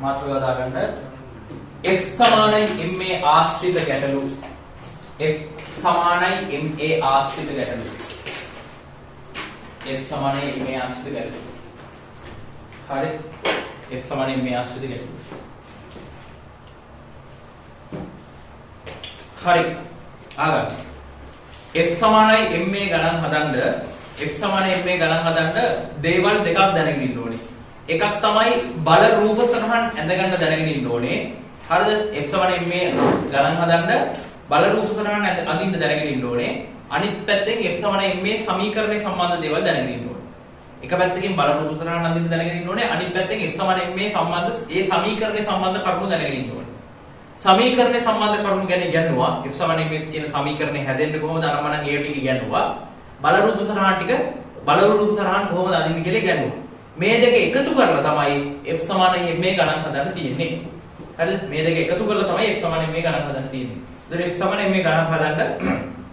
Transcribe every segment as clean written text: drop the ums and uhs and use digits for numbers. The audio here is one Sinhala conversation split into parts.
මාතෘකාව දාගන්න F සමානයි ma ආශ්‍රිත ගැටලු F සමානයි ma ආශ්‍රිත ගැටලු F සමානයි ma ආශ්‍රිත ගැටලු හරි F සමානයි ma ආශ්‍රිත ගැටලු හරි ආගන්න F සමානයි ma ගණන් හදන්න F සමානයි ma ගණන් හදන්න දේවල් දෙකක් දැනගෙන ඉන්න ඕනේ එකක් තමයි බල රූප සටහන් ඇඳගන්න දැනගෙන ඉන්න ඕනේ හරිද F සමානයි ma ගණන් හදන්න බල රූප සටහන් අඳින්න දැනගෙන ඉන්න ඕනේ අනිත් පැත්තෙන් F සමානයි ma සමීකරණය සම්බන්ධ දේවල් දැනගෙන ඉන්න ඕනේ එක පැත්තකින් බල රූප සටහන් අඳින්න දැනගෙන ඉන්න ඕනේ අනිත් පැත්තෙන් F සමානයි ma සම්බන්ධ ඒ සමීකරණය සම්බන්ධ කරුණු දැනගෙන ඉන්න ඕනේ සමීකරණය සම්බන්ධ කරුණු ගැන ඉගෙනුවා F සමානයි ma කියන සමීකරණය හැදෙන්නේ කොහොමද අර මම ඒ ටික ඉගෙනුවා බල රූප සටහන් කොහොමද අඳින්නේ කියලා ඉගෙනුවා මේ දෙක එකතු කරලා තමයි F සමානයි ma ගණන් හදන්න තියෙන්නේ හරිද මේ දෙක එකතු කරලා තමයි F සමානයි ma ගණන් හදන්න තියෙන්නේ ඒතර F සමානයි ma ගණන් හදන්න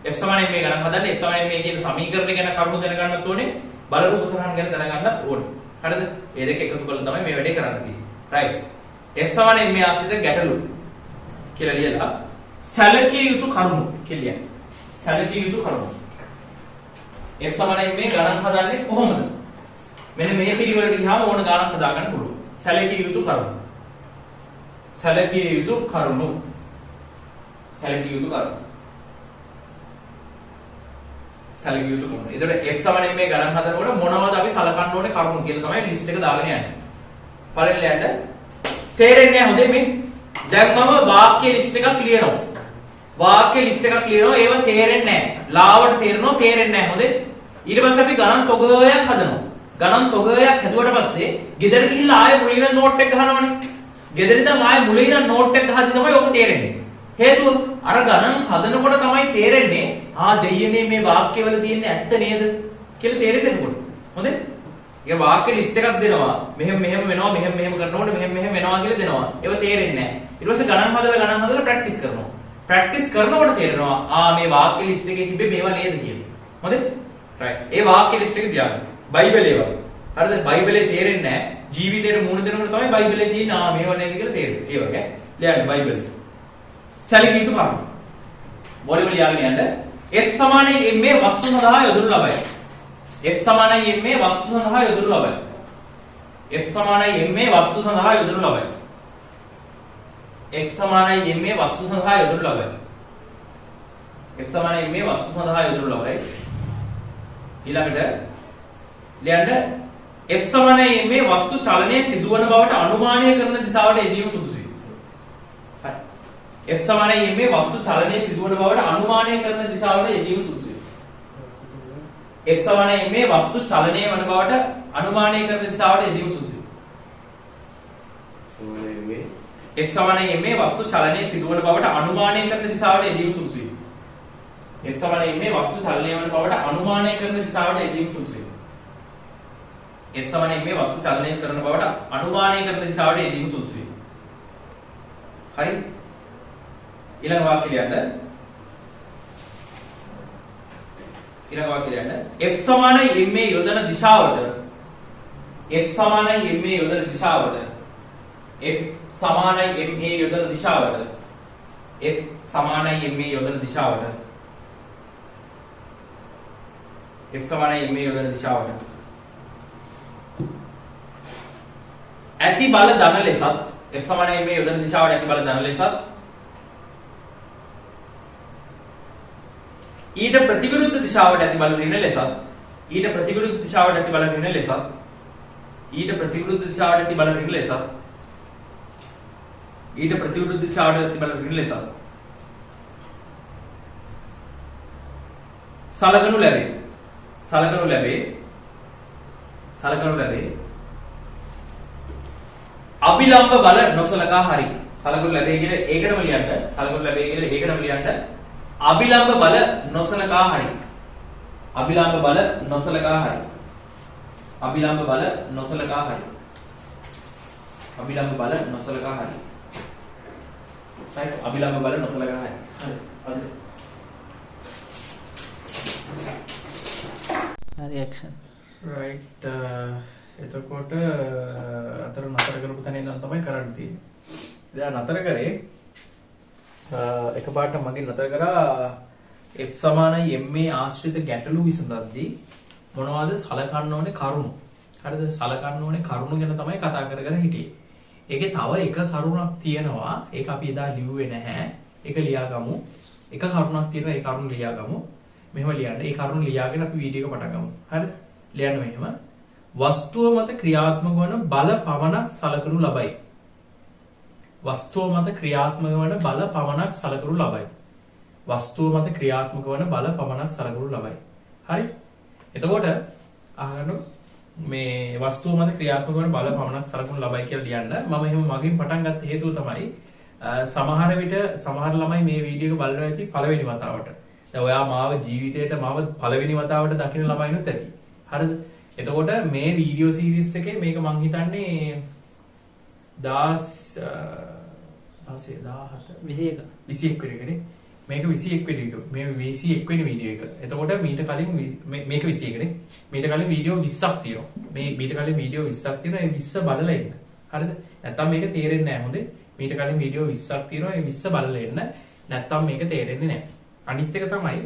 F සමානයි ma ගණන් හදන්න F සමානයි ma කියන සමීකරණය ගැන කරුණු දැනගන්නත් ඕනේ බල රූප සටහන් ගැන දැනගන්නත් ඕනේ හරිද මේ දෙක එකතු කරලා තමයි මේ වැඩේ කරන්න තියෙන්නේ රයිට් F සමානයි ma ආශ්‍රිත ගැටලු කියලා ලියලා සැලකිය යුතු කරුණු කියලා සැලකිය යුතු කරුණු F සමානයි ma ගණන් හදන්නේ කොහොමද මෙන්න මේ පිළිවෙලට ගියාම ඕන ගණන් හදා ගන්න පුළුවන් සැලකිය යුතු කරුණු සැලකිය යුතු කරුණු සැලකිය යුතු කරුණු සැලකිය යුතු කරුණු එතකොට F සමානයි ma ගණන් හදනකොට මොනවද අපි සලකන්න ඕනේ කරුණු කියලා තමයි ලිස්ට් එක දාගෙන යන්නේ පළවෙනි යන්න තේරෙන්නේ නැහැ හොඳේ මේ දැන් මම වාක්‍ය ලිස්ට් එකක් ලියනවා වාක්‍ය ලිස්ට් එකක් ලියනවා ඒව තේරෙන්නේ නැහැ ලාවට තේරෙනවා තේරෙන්නේ නැහැ හොඳේ ඊට පස්සේ අපි ගණන් තොගයක් හදනවා ගණන් තොගයක් හැදුවට පස්සේ ගෙදර ගිහිල්ලා ආයෙ මුලින් ඉඳන් නෝට් එක ගහනවනේ ගෙදර ඉඳන් ආයෙ මුලින් ඉඳන් නෝට් එක ගහද්දි තමයි ඔක තේරෙන්නේ හේතුව අර ගණන් හදනකොට තමයි තේරෙන්නේ දෙයියනේ මේ වාක්‍යවල තියෙන්නේ ඇත්ත නේද කියලා තේරෙන්නේ එතකොට හොඳේ ඒ වාක්‍ය ලිස්ට් එකක් දෙනවා මෙහෙම වෙනවා මෙහෙම කරනකොට මෙහෙම වෙනවා කියලා දෙනවා ඒව තේරෙන්නේ නැහැ ඊට පස්සේ ගණන් හදලා ප්‍රැක්ටිස් කරනවා ප්‍රැක්ටිස් කරනකොට තේරෙනවා මේ වාක්‍ය ලිස්ට් එකේ තිබ්බේ මේවා නේද කියලා හොඳේ රයිට් ඒ වාක්‍ය ලිස්ට් එක තියාගන්න බයිබලේ වගේ හරිද බයිබලේ තේරෙන්නේ නැහැ ජීවිතේට මුහුණ දෙනකොට තමයි බයිබලේ තියෙන මේවා නේද කියලා තේරෙන්නේ ඒ වගේ ලියන්න බයිබලේ සැලකිය යුතු කරුණු මොළේ ලියාගෙන යන්න F සමානයි ma වස්තු සඳහා යොදනු ලබයි F සමානයි ma වස්තු සඳහා යොදනු ලබයි F සමානයි ma වස්තු සඳහා යොදනු ලබයි F සමානයි ma වස්තු සඳහා යොදනු ලබයි F සමානයි ma වස්තු සඳහා යොදනු ලබයි ඊළඟට ලියන්න F සමානයි ma වස්තු චලනයේ සිදුවන බවට අනුමානය කරන දිශාවට යෙදීම සුදුසුයි. හරි. F සමානයි ma වස්තු චලනයේ සිදුවන බවට අනුමානය කරන දිශාවට යෙදීම සුදුසුයි. F සමානයි ma වස්තු චලනය වන බවට අනුමානය කරන දිශාවට යෙදීම සුදුසුයි. F සමානයි ma වස්තු චලනයේ සිදුවන බවට අනුමානය කරන දිශාවට යෙදීම සුදුසුයි. F සමානයි ma වස්තු චලනය වන බවට අනුමානය කරන දිශාවට යෙදීම සුදුසුයි. F සමානයි ma වස්තු චලනය කරන බවට අනුමානය කරන දිශාවට යෙදීම සුදුසුයි. හරි? ඊළඟ වාක්‍යය ලියන්න. F සමානයි ma යොදන දිශාවට F සමානයි ma යොදන දිශාවට F සමානයි ma යොදන දිශාවට F සමානයි ma යොදන දිශාවට F සමානයි ma යොදන දිශාවට ඇති බල ධන ලෙසත් F සමානයි ma යොදන දිශාවට ඇති බල ධන ලෙසත් ඊට ප්‍රතිවිරුද්ධ දිශාවට ඇති බල ඍණ ලෙසත් ඊට ප්‍රතිවිරුද්ධ දිශාවට ඇති බල ඍණ ලෙසත් ඊට ප්‍රතිවිරුද්ධ දිශාවට ඇති බල ඍණ ලෙසත් ඊට ප්‍රතිවිරුද්ධ දිශාවට ඇති බල ඍණ ලෙසත් සලකනු ලැබේ අභිලම්බ බල නොසලකා හරි සලකනු ලැබේ කියලා ඒකටම ලියන්න සලකනු ලැබේ කියලා ඒකටම ලියන්න අභිලම්බ බල නොසලකා හරි අභිලම්බ බල නොසලකා හරි අභිලම්බ බල නොසලකා හරි අභිලම්බ බල නොසලකා හරි right අභිලම්බ බල නොසලකා හරි hurry action right එතකොට අතර නතර කරපු තැන ඉඳන් තමයි කරන්න තියෙන්නේ. දැන් නතර කරේ එකපාරට මගේ නතර කරා F සමානයි ma ආශ්‍රිත ගැටලු විසඳද්දී මොනවද සලකන්න ඕනේ කරුණු. හරිද? සලකන්න ඕනේ කරුණු ගැන තමයි කතා කරගෙන හිටියේ. ඒකේ තව එක කරුණක් තියෙනවා. ඒක අපි එදා ලිව්වේ නැහැ. ඒක ලියාගමු. එක කරුණක් තියෙනවා. ඒ කරුණ ලියාගමු. මෙහෙම ලියන්න. ඒ කරුණ ලියාගෙන අපි වීඩියෝ එක පටන් ගමු. හරිද? ලියන්න මෙහෙම. වස්තුව මත ක්‍රියාත්මක වන බල පමණක් සලකනු ලබයි. වස්තුව මත ක්‍රියාත්මක වන බල පමණක් සලකනු ලබයි. වස්තුව මත ක්‍රියාත්මක වන බල පමණක් සලකනු ලබයි. හරි? එතකොට අහන්න මේ වස්තුව මත ක්‍රියාත්මක වන බල පමණක් සලකනු ලබයි කියලා ලියන්න. මම එහෙම මගෙන් පටන් ගත්ත හේතුව තමයි සමහර විට සමහර ළමයි මේ වීඩියෝ එක බලනවා ඇති පළවෙනි වතාවට. දැන් ඔයා මාව ජීවිතේට මාව පළවෙනි වතාවට දකින්න ළමයිනුත් ඇති. හරිද? එතකොට මේ වීඩියෝ සීරීස් එකේ මේක මං හිතන්නේ 21 වෙනි එකනේ. මේක 21 වෙනි එක. මේ 21 වෙනි වීඩියෝ එක. එතකොට මීට කලින් මේක 21 නේ. මීට කලින් වීඩියෝ 20ක් තියෙනවා. මේ මීට කලින් වීඩියෝ 20ක් තියෙනවා. ඒ 20 බලලා ඉන්න. හරිද? නැත්තම් මේක තේරෙන්නේ නැහැ. හොඳේ. මීට කලින් වීඩියෝ 20ක් තියෙනවා. ඒ 20 බලලා ඉන්න. නැත්තම් මේක තේරෙන්නේ නැහැ. අනිත් එක තමයි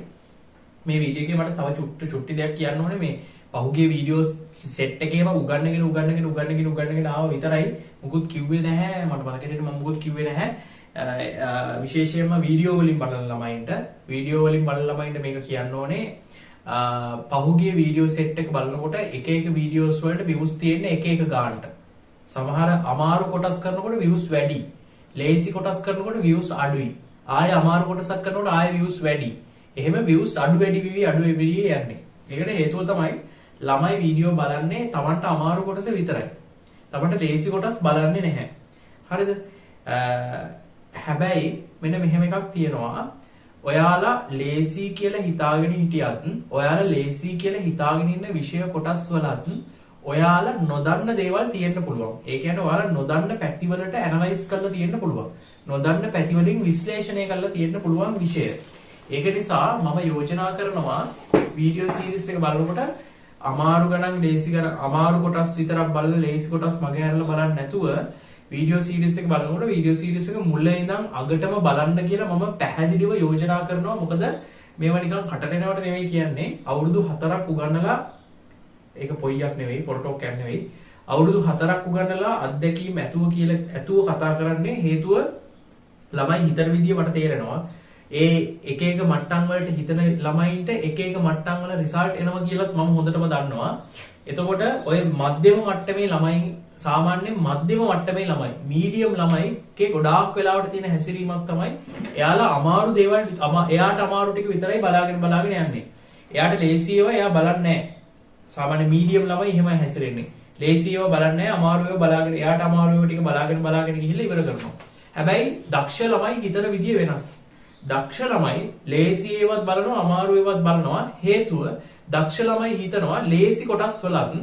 මේ වීඩියෝ එකේ මට තව චුට්ටි දෙයක් කියන්න ඕනේ. මේ පහුගිය වීඩියෝ සෙට් එකේම උගන්නගෙන ආව විතරයි. මුකුත් කිව්වේ නැහැ. මට බලකෙට මම මුකුත් කිව්වේ නැහැ. විශේෂයෙන්ම වීඩියෝ වලින් බලන ළමයින්ට මේක කියන්න ඕනේ. පහුගිය වීඩියෝ සෙට් එක බලනකොට එක වීඩියෝස් වලට views තියෙන්නේ එක ගානට. සමහර අමාරු කොටස් කරනකොට views වැඩි. ලේසි කොටස් කරනකොට views අඩුයි. ආය අමාරු කොටසක් කරනකොට ආය views වැඩි. එහෙම views අඩු වැඩි යන්නේ. ඒකට හේතුව තමයි ළමයි වීඩියෝ බලන්නේ Tamanට අමාරු කොටස විතරයි. Tamanට ලේසි කොටස් බලන්නේ නැහැ. හරිද? හැබැයි මෙන්න මෙහෙම එකක් තියෙනවා. ඔයාලා ලේසි කියලා හිතාගෙන හිටියත්, ඔයාලා ලේසි කියලා හිතාගෙන ඉන්න විෂය කොටස් වලත් ඔයාලා නොදන්න දේවල් තියෙන්න පුළුවන්. ඒ කියන්නේ ඔයාලා නොදන්න පැති වලට ඇනලයිස් කරලා තියෙන්න පුළුවන්. නොදන්න පැති වලින් විශ්ලේෂණය කරලා තියෙන්න පුළුවන් විෂය. ඒක නිසා මම යෝජනා කරනවා වීඩියෝ සීරීස් එක බලනකොට අමාරු ගණන් ලේසි කර අමාරු කොටස් විතරක් බලලා ලේසි කොටස් මගේ හැරලා බලන්න නැතුව වීඩියෝ සීරීස් එක බලනකොට වීඩියෝ සීරීස් එක මුල ඉඳන් අගටම බලන්න කියලා මම පැහැදිලිව යෝජනා කරනවා. මොකද මේවා නිකන් කටරෙනවට නෙවෙයි කියන්නේ. අවුරුදු 4ක් උගන්නලා ඒක පොයියක් නෙවෙයි, පොරටෝක් එකක් නෙවෙයි. අවුරුදු 4ක් උගන්නලා අත්දැකීම් ඇතුව කතා කරන්නේ හේතුව ළමයි හිතන විදිය මට තේරෙනවා. ඒ එක මට්ටම් වලට හිතන ළමයින්ට එක මට්ටම් වල රිසල්ට් එනවා කියලාත් මම හොඳටම දන්නවා. එතකොට ඔය මධ්‍යම මට්ටමේ ළමයි සාමාන්‍යයෙන් මධ්‍යම මට්ටමේ ළමයි මීඩියම් ළමයිගේ ගොඩාක් වෙලාවට තියෙන හැසිරීමක් තමයි එයාලා අමාරු දේවල් එයාට අමාරු ටික විතරයි බලාගෙන යන්නේ. එයාට ලේසි ඒවා එයා බලන්නේ නැහැ. සාමාන්‍ය මීඩියම් ළමයි එහෙමයි හැසිරෙන්නේ. ලේසි ඒවා බලන්නේ නැහැ, අමාරු ඒවා බලාගෙන එයාට අමාරු ඒවා ටික බලාගෙන ගිහිල්ලා ඉවර කරනවා. හැබැයි දක්ෂ ළමයි හිතන විදිය වෙනස්. දක්ෂ ළමයි ලේසි ඒවත් බලනවා, අමාරු ඒවත් බලනවා. හේතුව දක්ෂ ළමයි හිතනවා ලේසි කොටස් වලත්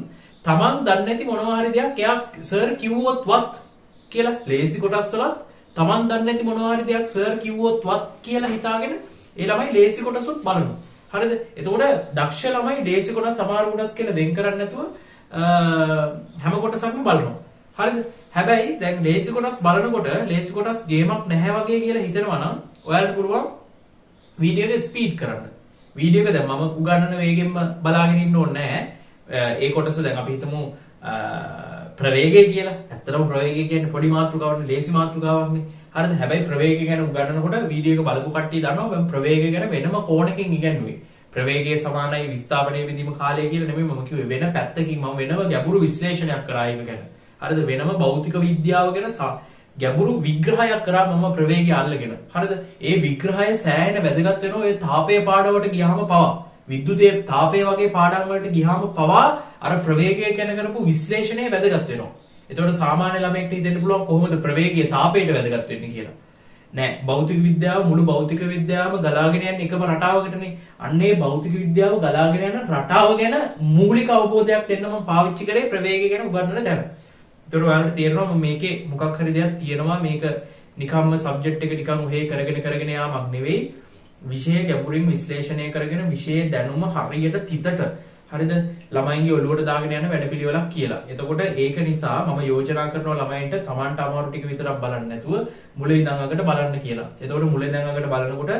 තමන් දන්නේ නැති මොනවා හරි දෙයක් එයා සර් කිව්වොත්වත් කියලා. ලේසි කොටස් වලත් තමන් දන්නේ නැති මොනවා හරි දෙයක් සර් කිව්වොත්වත් කියලා හිතාගෙන ඒ ළමයි ලේසි කොටසුත් බලනවා. හරිද? එතකොට දක්ෂ ළමයි ලේසි කොටස් අමාරු කොටස් කියලා වෙන් කරන්නේ නැතුව හැම කොටසක්ම බලනවා. හරිද? හැබැයි දැන් ලේසි කොටස් බලනකොට ලේසි කොටස් ගේමක් නැහැ වගේ කියලා හිතනවා නම් ඔයාලට පුළුවන් වීඩියෝ එක ස්පීඩ් කරන්න. වීඩියෝ එක දැන් මම උගන්වන වේගෙන්ම බලාගෙන ඉන්න ඕනේ නැහැ. ඒ කොටස දැන් අපි හිතමු ප්‍රවේගය කියලා. ඇත්තටම ප්‍රවේගය කියන්නේ පොඩි මාතෘකාවක්, ලේසි මාතෘකාවක්නේ. හරිද? හැබැයි ප්‍රවේගය ගැන උගන්වනකොට වීඩියෝ එක බලපු කට්ටිය දන්නවා මම ප්‍රවේගය ගැන වෙනම කෝණකින් ඉගන්වුවේ. ප්‍රවේගය සමානයි විස්ථාපනයේ විදීම කාලය කියලා නෙමෙයි මම කිව්වේ. වෙන පැත්තකින් මම වෙනම ගැඹුරු විශ්ලේෂණයක් කරා ඒක ගැන. හරිද? වෙනම භෞතික විද්‍යාව ගැන ගැඹුරු විග්‍රහයක් කරා මම ප්‍රවේගය අල්ලගෙන. හරිද? ඒ විග්‍රහය සෑහෙන වැදගත් වෙනවා ඔය තාපයේ පාඩමට ගියාම පවා. විද්‍යුතයේ තාපය වගේ පාඩම් වලට ගියාම පවා අර ප්‍රවේගය ගැන කරපු විශ්ලේෂණය වැදගත් වෙනවා. එතකොට සාමාන්‍ය ළමයෙක්ට හිතෙන්න පුළුවන් කොහොමද ප්‍රවේගය තාපයට වැදගත් වෙන්නේ කියලා. නෑ, භෞතික විද්‍යාව මුළු භෞතික විද්‍යාවම ගලාගෙන යන එකම රටාවකටනේ. අන්නේ භෞතික විද්‍යාව ගලාගෙන යන රටාව ගැන මූලික අවබෝධයක් දෙන්න මම පාවිච්චි කරේ ප්‍රවේගය ගැන උගන්වන තැන. ඒතර ඔයාලට තේරෙනවා මේකේ මොකක් හරි දෙයක් තියෙනවා. මේක නිකම්ම සබ්ජෙක්ට් එක නිකන් ඔහේ කරගෙන යාමක් නෙවෙයි. විෂය ගැඹුරින් විශ්ලේෂණය කරගෙන විෂයේ දැනුම හරියට තිතට හරිද? ළමයින්ගේ ඔළුවට දාගෙන යන වැඩපිළිවෙලක් කියලා. එතකොට ඒක නිසා මම යෝජනා කරනවා ළමයින්ට Tamanට අමාරු ටික විතරක් බලන්න නැතුව මුලින් ඉඳන් අගට බලන්න කියලා. එතකොට මුලින් ඉඳන් අගට බලනකොට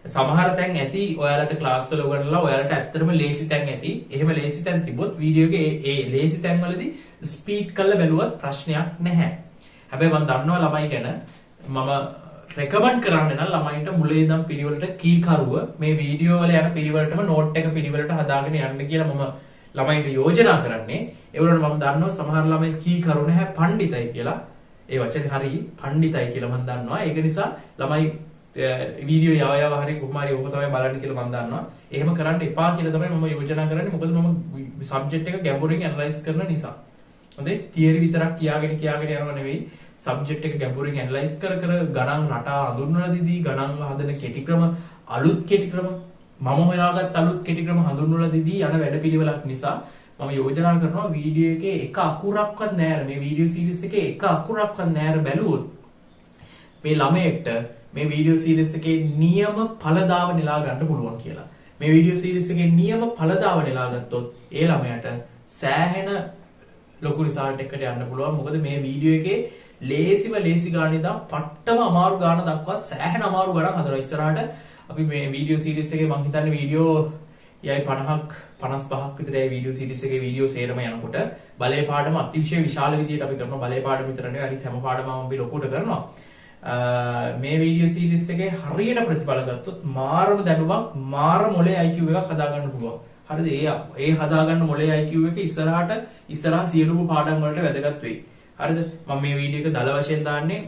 සමහර තැන් ඇති ඔයාලට ක්ලාස් වල උගන්වලා ඔයාලට ඇත්තටම ලේසි තැන් ඇති. එහෙම ලේසි තැන් තිබ්බොත් වීඩියෝ එකේ ඒ ලේසි තැන් වලදී ස්පීඩ් කරලා බැලුවත් ප්‍රශ්නයක් නැහැ. හැබැයි මම දන්නවා ළමයි ගැන මම රෙකමන්ඩ් කරන්නේ නම් ළමයින්ට මුලින් ඉඳන් පිළිවෙලට කීකරුව මේ වීඩියෝ වල යන පිළිවෙලටම නෝට් එක පිළිවෙලට හදාගෙන යන්න කියලා මම ළමයින්ට යෝජනා කරන්නේ. ඒ වුණාට මම දන්නවා සමහර ළමයි කීකරු නැහැ පණ්ඩිතයි කියලා. ඒ වචනේ හරි පණ්ඩිතයි කියලා මම දන්නවා. ඒක නිසා ළමයි වීඩියෝ යව හරි කොහොමරි ඕක තමයි බලන්න කියලා මම දන්නවා. එහෙම කරන්න එපා කියලා තමයි මම යෝජනා කරන්නේ. මොකද මම සබ්ජෙක්ට් එක ගැඹුරින් ඇනලයිස් කරන නිසා. හොඳේ තියරි විතරක් කියාගෙන යනවා නෙවෙයි. සබ්ජෙක්ට් එක ගැඹුරින් ඇනලයිස් කර ගණන් රටා හඳුන්වලා දීදී ගණන් හදන කෙටි ක්‍රම අලුත් කෙටි ක්‍රම මම හොයාගත් අලුත් කෙටි ක්‍රම හඳුන්වලා දීදී යන වැඩපිළිවෙලක් නිසා මම යෝජනා කරනවා වීඩියෝ එකේ එක අකුරක්වත් නැහැ මේ වීඩියෝ සීරීස් එකේ එක අකුරක්වත් නැහැ බැලුවොත් මේ ළමයෙක්ට මේ වීඩියෝ සීරීස් එකේ නියම ඵලදාව නෙලා ගන්න පුළුවන් කියලා. මේ වීඩියෝ සීරීස් එකේ නියම ඵලදාව නෙලා ගත්තොත් ඒ ළමයාට සෑහෙන ලොකු රිසල්ට් එකකට යන්න පුළුවන්. මොකද මේ වීඩියෝ එකේ ලේසි ගාන ඉඳන් පට්ටම අමාරු ගාන දක්වා සෑහෙන අමාරු ගණන් හදනවා. ඉස්සරහට අපි මේ වීඩියෝ සීරීස් එකේ මම හිතන්නේ වීඩියෝ යයි 50ක් 55ක් විතර ඒ වීඩියෝ සීරීස් එකේ වීඩියෝ සේරම යනකොට බලේ පාඩම අතිශය විශාල විදියට අපි කරනවා. බලේ පාඩම විතර නෙවෙයි අනිත් හැම පාඩමම අපි ලොකුට කරනවා. මේ වීඩියෝ සීරීස් එකේ හරියට ප්‍රතිඵල ගත්තොත් මාරම දැනුමක් මාර මොලේ IQ එකක් හදාගන්න පුළුවන්. හරිද? ඒ හදාගන්න මොලේ IQ එක ඉස්සරහා සියලුම පාඩම් වලට වැදගත් වෙයි. හරිද? මම මේ වීඩියෝ එක දල වශයෙන් දාන්නේ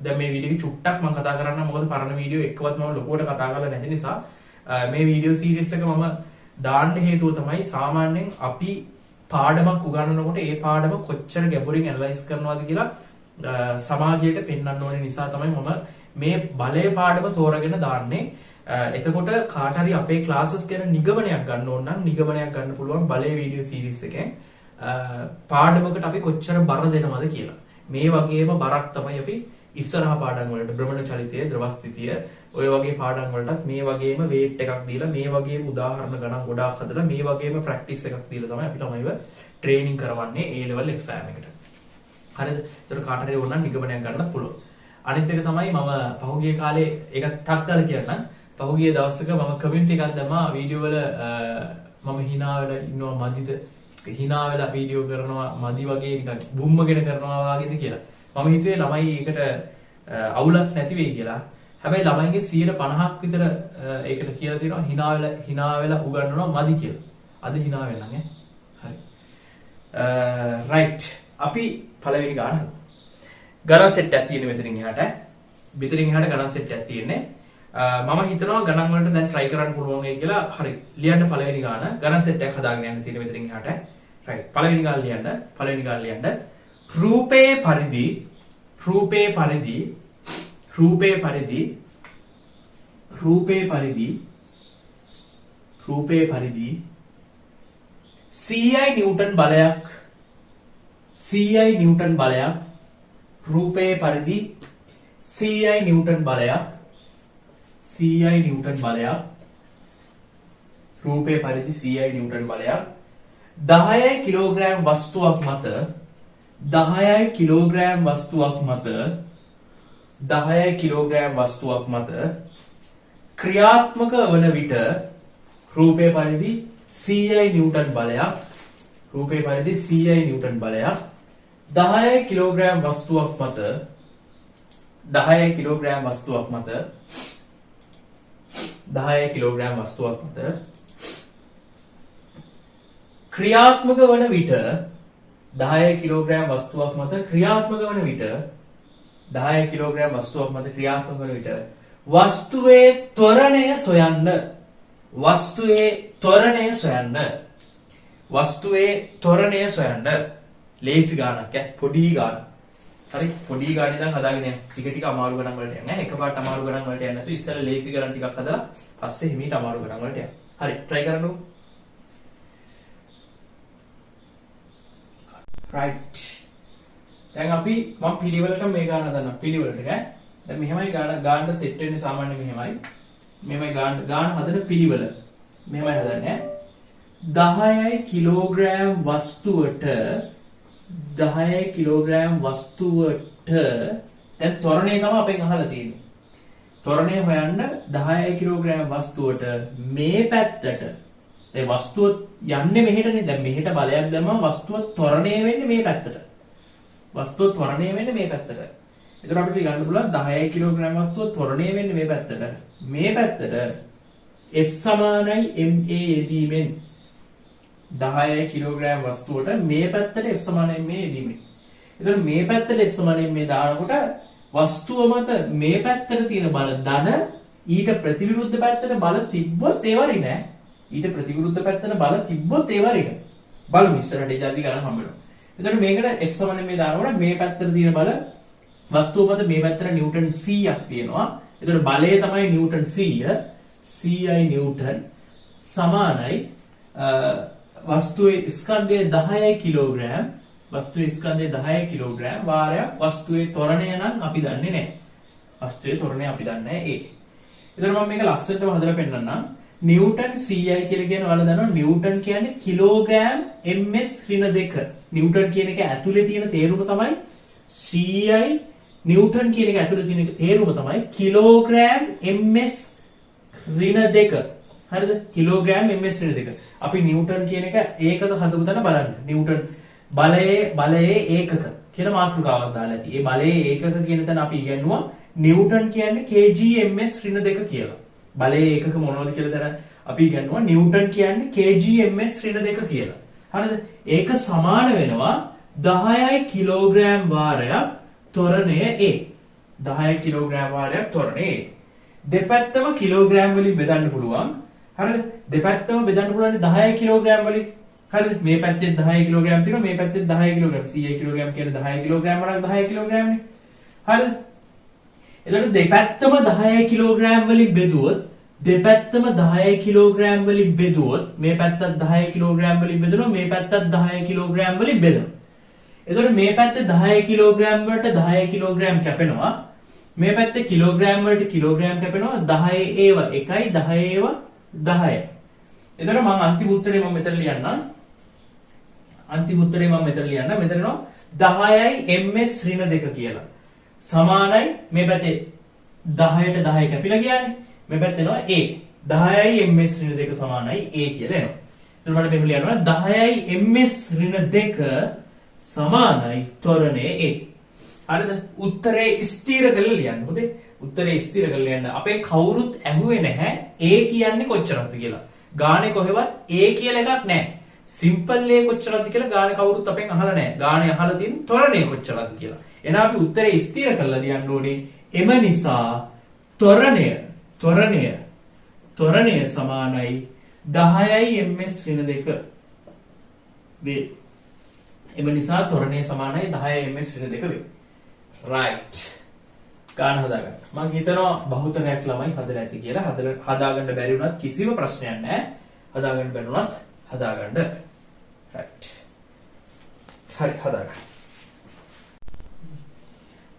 දැන් මේ වීඩියෝ එක චුට්ටක් මම කතා කරන්න මොකද පරණ වීඩියෝ එකවත් මම ලොකුවට කතා කරලා නැති නිසා මේ වීඩියෝ සීරීස් එක මම දාන්න හේතුව තමයි සාමාන්‍යයෙන් අපි පාඩමක් උගන්වනකොට ඒ පාඩම කොච්චර ගැඹුරින් ඇනලයිස් කරනවද කියලා සමාජයට පෙන්වන්න ඕනේ නිසා තමයි මම මේ බලය පාඩම තෝරගෙන දාන්නේ. එතකොට කාට හරි අපේ ක්ලාසස් ගැන නිගමනයක් ගන්න ඕන නම් නිගමනයක් ගන්න පුළුවන් බලය වීඩියෝ සීරීස් එකෙන් පාඩමකට අපි කොච්චර බර දෙනවද කියලා. මේ වගේම බරක් තමයි අපි ඉස්සරහා පාඩම් වලට භ්‍රමණ චලිතය, ද්‍රවස්ථිතිය ඔය වගේ පාඩම් වලටත් මේ වගේම වේට් එකක් දීලා මේ වගේම උදාහරණ ගණන් ගොඩාක් හදලා මේ වගේම ප්‍රැක්ටිස් එකක් දීලා තමයි අපි ළමයිව ට්‍රේනින් කරවන්නේ A level exam එකට. හරිද? ඒතර කාට හරි ඕන නම් නිගමනයක් ගන්නත් පුළුවන්. අනිත් එක තමයි මම පහුගිය කාලේ ඒක ටක් කරලා කියන්නම්. පහුගිය දවසක මම කමෙන්ට් එකක් දැම්මා වීඩියෝ වල මම hina වෙලා ඉන්නවා මදිද hina වෙලා වීඩියෝ කරනවා මදි වගේ නිකන් බුම්මගෙන කරනවා වගේද කියලා. මම හිතුවේ ළමයි ඒකට අවුලක් නැති වෙයි කියලා. හැබැයි ළමයිගේ 50%ක් විතර ඒකට කියලා තියෙනවා hina වෙලා උගන්වනවා මදි කියලා. අද hina වෙන්න ඈ. හරි. රයිට්. අපි පළවෙනි ගාන ගණන් සෙට් එකක් තියෙන මෙතනින් එහාට. මෙතනින් එහාට ගණන් සෙට් එකක් තියෙන්නේ. මම හිතනවා ගණන් වලට දැන් try කරන්න පුළුවන් වෙයි කියලා. හරි. ලියන්න පළවෙනි ගාන ගණන් සෙට් එකක් හදාගෙන යන්න තියෙන මෙතනින් එහාට. right. පළවෙනි ගාන ලියන්න. රූපේ පරිදි CI නිව්ටන් බලයක් රූපේ පරිදි CI නිව්ටන් බලයක් රූපේ පරිදි CI නිව්ටන් බලයක් 10 කිලෝග්‍රෑම් වස්තුවක් මත ක්‍රියාත්මක වන විට රූපේ පරිදි CI නිව්ටන් බලයක් 10 කිලෝග්‍රෑම් වස්තුවක් මත ක්‍රියාත්මක වන විට 10 කිලෝග්‍රෑම් වස්තුවක් මත ක්‍රියාත්මක වන විට වස්තුවේ ත්වරණය සොයන්න ලේසි ගානක් පොඩි ගානක්. හරි පොඩි ගාන ඉඳන් හදාගෙන යන්න. ටික අමාරු ගණන් වලට යන්න. එකපාරට අමාරු ගණන් වලට යන්න නැතුව ඉස්සෙල්ලා ලේසි ගණන් ටිකක් හදලා පස්සේ හිමීට අමාරු ගණන් වලට යන්න. හරි try කරන්නකෝ. right. දැන් අපි මම පිළිවෙලට මේ ගාන හදන්න. පිළිවෙලට ඈ. දැන් මෙහෙමයි ගානට සෙට් වෙන්නේ සාමාන්‍ය මෙහෙමයි. මෙහෙමයි ගාන හදන පිළිවෙල. මෙහෙමයි හදන්නේ ඈ. 10 කිලෝග්‍රෑම් වස්තුවට 10 කිලෝග්‍රෑම් වස්තුවට දැන් ත්වරණය තමයි අපෙන් අහලා තියෙන්නේ. ත්වරණය හොයන්න 10 කිලෝග්‍රෑම් වස්තුවට මේ පැත්තට ඒ වස්තුව යන්නේ මෙහෙටනේ. දැන් මෙහෙට බලයක් දැම්මම වස්තුව ත්වරණය වෙන්නේ මේ පැත්තට. වස්තුව ත්වරණය වෙන්නේ මේ පැත්තට. ඒතර අපිට ගන්න පුළුවන් 10 කිලෝග්‍රෑම් වස්තුව ත්වරණය වෙන්නේ මේ පැත්තට. මේ පැත්තට F සමානයි ma යෙදීමෙන් 10 කිලෝග්‍රෑම් වස්තුවට මේ පැත්තට F සමානයි ma යෙදීමෙන්. ඒතර මේ පැත්තට F සමානයි ma දානකොට වස්තුව මත මේ පැත්තට තියෙන බල ධන ඊට ප්‍රතිවිරුද්ධ පැත්තට බල තිබ්බොත් ඒ වරි නෑ. ඊට ප්‍රතිවිරුද්ධ පැත්තට බල තිබ්බොත් ඒ වරි නෑ. බලමු ඉස්සරහට ඒ જાති ගණන් හම්බ වෙනවා. එතකොට මේකට F සමානයි ma දානකොට මේ පැත්තට තියෙන බල වස්තුව මත මේ පැත්තට නිව්ටන් 100ක් තියෙනවා. එතකොට බලය තමයි නිව්ටන් 100. CI නිව්ටන් සමානයි වස්තුවේ ස්කන්ධය 10 කිලෝග්‍රෑම් වස්තුවේ ස්කන්ධය 10 කිලෝග්‍රෑම් වාරයක් වස්තුවේ ත්වරණය නම් අපි දන්නේ නැහැ. වස්තුවේ ත්වරණය අපි දන්නේ නැහැ ඒ. එතකොට මම මේක ලස්සනටම හදලා පෙන්නන්නම්. නිව්ටන් CI කියලා කියන ඔයාලා දන්නවා නිව්ටන් කියන්නේ කිලෝග්‍රෑම් ms ඍණ 2. නිව්ටන් කියන එක ඇතුලේ තියෙන තේරුම තමයි CI නිව්ටන් කියන එක ඇතුලේ තියෙන තේරුම තමයි කිලෝග්‍රෑම් ms ඍණ 2. හරිද? කිලෝග්‍රෑම් ms ඍණ 2. අපි නිව්ටන් කියන එක ඒකක හදපු තැන බලන්න. නිව්ටන් බලයේ ඒකක කියලා මාතෘකාවක් දාලා ඇති. ඒ බලයේ ඒකක කියන තැන අපි ඉගෙනුවා නිව්ටන් කියන්නේ kg ms ඍණ 2 කියලා. බලයේ ඒකක මොනවද කියලා තැන අපි ඉගෙනුවා නිව්ටන් කියන්නේ kg ms ඍණ 2 කියලා. හරිද? ඒක සමාන වෙනවා 10 කිලෝග්‍රෑම් වාරයක් ත්වරණය a. 10 කිලෝග්‍රෑම් වාරයක් ත්වරණය a. දෙපැත්තම කිලෝග්‍රෑම් වලින් බෙදන්න පුළුවන්. හරිද? දෙපැත්තම බෙදන්න පුළුවන් 10 කිලෝග්‍රෑම් වලින්. හරිද? මේ පැත්තේ 10 කිලෝග්‍රෑම් තියෙනවා මේ පැත්තේ 10 කිලෝග්‍රෑම්. 100 කිලෝග්‍රෑම් කියන්නේ 10 කිලෝග්‍රෑම් වරක් 10 කිලෝග්‍රෑම් නේ. හරිද? එතකොට දෙපැත්තම 10 කිලෝග්‍රෑම් වලින් බෙදුවොත් දෙපැත්තම 10 කිලෝග්‍රෑම් වලින් බෙදුවොත් මේ පැත්තත් 10 කිලෝග්‍රෑම් වලින් බෙදෙනවා මේ පැත්තත් 10 කිලෝග්‍රෑම් වලින් බෙදෙනවා. එතකොට මේ පැත්තේ 10 කිලෝග්‍රෑම් වලට 10 කිලෝග්‍රෑම් කැපෙනවා. මේ පැත්තේ කිලෝග්‍රෑම් වලට කිලෝග්‍රෑම් කැපෙනවා 10 ඒවා 1යි 10 ඒවා 10යි. එතකොට මම අන්තිම උත්තරේ මම මෙතන ලියන්නම්. මෙතන එනවා 10යි ms ඍණ 2 කියලා. සමානයි මේ පැත්තේ 10ට 10 කැපිලා ගියානේ. මේ පැත්තේ එනවා a. 10යි ms ඍණ 2 සමානයි a කියලා එනවා. එතකොට මට මෙහෙම ලියනවා 10යි ms ඍණ 2 සමානයි ත්වරණය a. හරිද? උත්තරේ ස්ථිර කරලා ලියන්න. හොඳේ. උත්තරේ ස්ථිර කරලා ලියන්න. අපේ කවුරුත් ඇහුවේ නැහැ a කියන්නේ කොච්චරද කියලා. ගානේ කොහෙවත් a කියලා එකක් නැහැ. සිම්පල් a කොච්චරද කියලා ගානේ කවුරුත් අපෙන් අහලා නැහැ. ගානේ අහලා තියෙන ත්වරණය කොච්චරද කියලා. එහෙනම් අපි උත්තරේ ස්ථිර කරලා ලියන්න ඕනේ. එම නිසා ත්වරණය සමානයි 10යි ms ඍණ 2 වේ. එම නිසා ත්වරණය සමානයි 10යි ms ඍණ 2 වේ. right. ගාන හදාගන්න. මම හිතනවා බහුතරයක් ළමයි හදලා ඇති කියලා. හදාගන්න බැරි වුණත් කිසිම ප්‍රශ්නයක් නැහැ. හදාගන්න බැරි වුණත් හදාගන්න. right. හරි හදාගන්න.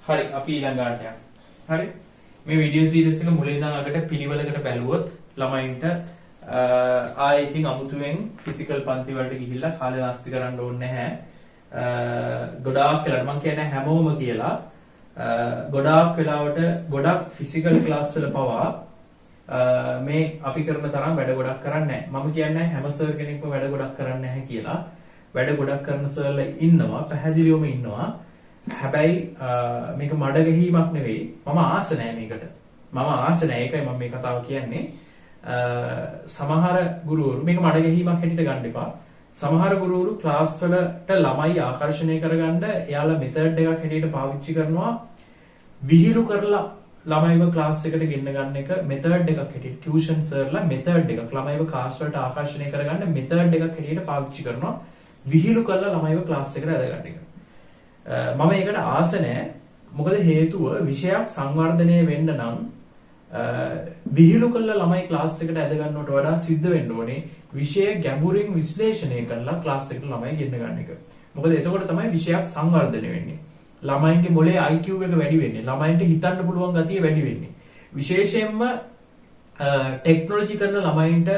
හරි අපි ඊළඟට යමු. හරි. මේ වීඩියෝ සීරීස් එක මුලින් ඉඳන් අගට පිළිවෙලකට බැලුවොත් ළමයින්ට ආයෙ ඉතින් අමුතුවෙන් ෆිසිකල් පන්ති වලට ගිහිල්ලා කාලේ නාස්ති කරන්න ඕනේ නැහැ. ගොඩාක් වෙලාවට මම කියන්නේ හැමෝම කියලා ගොඩාක් වෙලාවට ගොඩක් ෆිසිකල් ක්ලාස් වල පවා මේ අපි කරන තරම් වැඩ ගොඩක් කරන්නේ නැහැ. මම කියන්නේ හැම සර් කෙනෙක්ම වැඩ ගොඩක් කරන්නේ නැහැ කියලා. වැඩ ගොඩක් කරන සර්ලා ඉන්නවා, පැහැදිලිවම ඉන්නවා. හැබැයි මේක මඩ ගැහිමක් නෙවෙයි. මම ආස නැහැ මේකට. ඒකයි මම මේ කතාව කියන්නේ. සමහර ගුරුවරු මේක මඩ ගැහිමක් හැටියට ගන්න එපා. සමහර ගුරුවරු ක්ලාස් වලට ළමයි ආකර්ෂණය කරගන්න එයාලා මෙතඩ් එකක් හැටියට පාවිච්චි කරනවා විහිළු කරලා ළමයිව ක්ලාස් එකට ගෙන්න ගන්න එක මෙතඩ් එකක් හැටියට ටියුෂන් සර්ලා මෙතඩ් එකක් ළමයිව ක්ලාස් වලට ආකර්ෂණය කරගන්න මෙතඩ් එකක් හැටියට පාවිච්චි කරනවා විහිළු කරලා ළමයිව ක්ලාස් එකට ඇදගන්න එක. මම ඒකට ආස නැහැ. මොකද හේතුව විෂයක් සංවර්ධනය වෙන්න නම් විහිළු කරලා ළමයි ක්ලාස් එකට ඇද ගන්නවට වඩා සිද්ධ වෙන්න ඕනේ විෂය ගැඹුරින් විශ්ලේෂණය කරලා ක්ලාස් එකට ළමයි ගෙන්න ගන්න එක. මොකද එතකොට තමයි විෂයක් සංවර්ධනය වෙන්නේ. ළමයින්ගේ මොලේ IQ එක වැඩි වෙන්නේ. ළමයින්ට හිතන්න පුළුවන් ගතිය වැඩි වෙන්නේ. විශේෂයෙන්ම ටෙක්නොලොජි කරන ළමයින්ට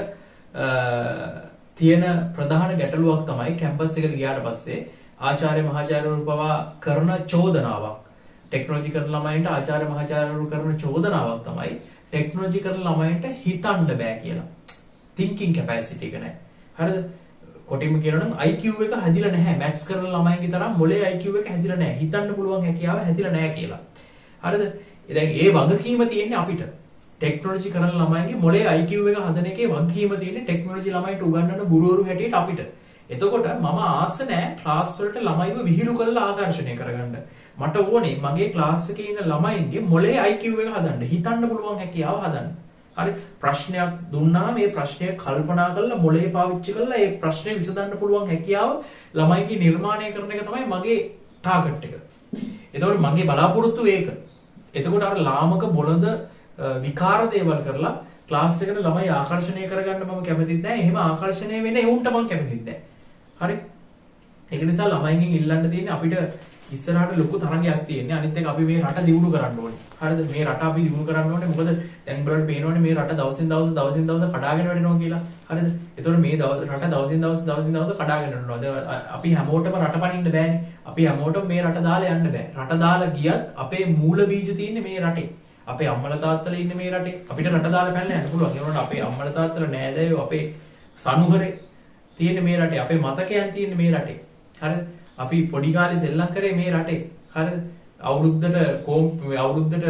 තියෙන ප්‍රධාන ගැටලුවක් තමයි කැම්පස් එකට ගියාට පස්සේ ආචාර්ය මහාචාර්යවරු පවා කරන චෝදනාවක්. ටෙක්නොලොජි කරන ළමයින්ට ආචාර්ය මහාචාර්යවරු කරන චෝදනාවක් තමයි ටෙක්නොලොජි කරන ළමයින්ට හිතන්න බෑ කියලා. thinking capacity එක නැහැ. හරිද? කොටින්ම කියනවා නම් IQ එක හැදිලා නැහැ. මැත්ස් කරන ළමයින්ගේ තරම් මොලේ IQ එක හැදිලා නැහැ. හිතන්න පුළුවන් හැකියාව හැදිලා නැහැ කියලා. හරිද? දැන් ඒ වගකීම තියෙන්නේ අපිට. ටෙක්නොලොජි කරන ළමයින්ගේ මොලේ IQ එක හදන එකේ වගකීම තියෙන්නේ ටෙක්නොලොජි ළමයින්ට උගන්වන ගුරුවරු හැටියට අපිට. එතකොට මම ආස නැහැ ක්ලාස් වලට ළමයිව විහිළු කරලා ආකර්ෂණය කරගන්න. මට ඕනේ මගේ ක්ලාස් එකේ ඉන්න ළමයින්ගේ මොලේ IQ එක හදන්න. හිතන්න පුළුවන් හැකියාව හදන්න. හරි ප්‍රශ්නයක් දුන්නාම මේ ප්‍රශ්නය කල්පනා කරලා මොලේ පාවිච්චි කරලා ඒ ප්‍රශ්නේ විසඳන්න පුළුවන් හැකියාව ළමයින්ගේ නිර්මාණය කරන එක තමයි මගේ ටාගට් එක. එතකොට මගේ බලාපොරොත්තු ඒක. එතකොට අර ලාමක බොළඳ විකාර දේවල් කරලා ක්ලාස් එකට ළමයි ආකර්ෂණය කරගන්න මම කැමතිත් නැහැ. එහෙම ආකර්ෂණය වෙන්න එවුන්ට මම කැමතිත් නැහැ. හරි? ඒක නිසා ළමයින්ගෙන් ඉල්ලන්න තියෙන්නේ අපිට ඉස්සරහට ලොකු තරගයක් තියෙන්නේ. අනිත් එක අපි මේ රට දියුණු කරන්න ඕනේ. හරිද? මේ රට අපි දියුණු කරන්න ඕනේ. මොකද දැන් බලන්න පේනවනේ මේ රට දවසින් දවස කඩාගෙන වැඩෙනවා කියලා. හරිද? ඒතකොට මේ රට දවසින් දවස කඩාගෙන යනවා. දැන් අපි හැමෝටම රට පනින්න බෑනේ. අපි හැමෝටම මේ රට දාලා යන්න බෑ. රට දාලා ගියත් අපේ මූල බීජ තියෙන්නේ මේ රටේ. අපේ අම්මලා තාත්තලා ඉන්නේ මේ රටේ. අපිට රට දාලා පැනලා යන්න පුළුවන්. ඒ වුණාට අපේ අම්මලා තාත්තලා නෑදෑයෝ අපේ සනුහරේ තියෙන්නේ මේ රටේ. අපේ මතකයන් තියෙන්නේ මේ රටේ. හරිද? අපි පොඩි කාලේ සෙල්ලම් කරේ මේ රටේ. හරිද? අවුරුද්දට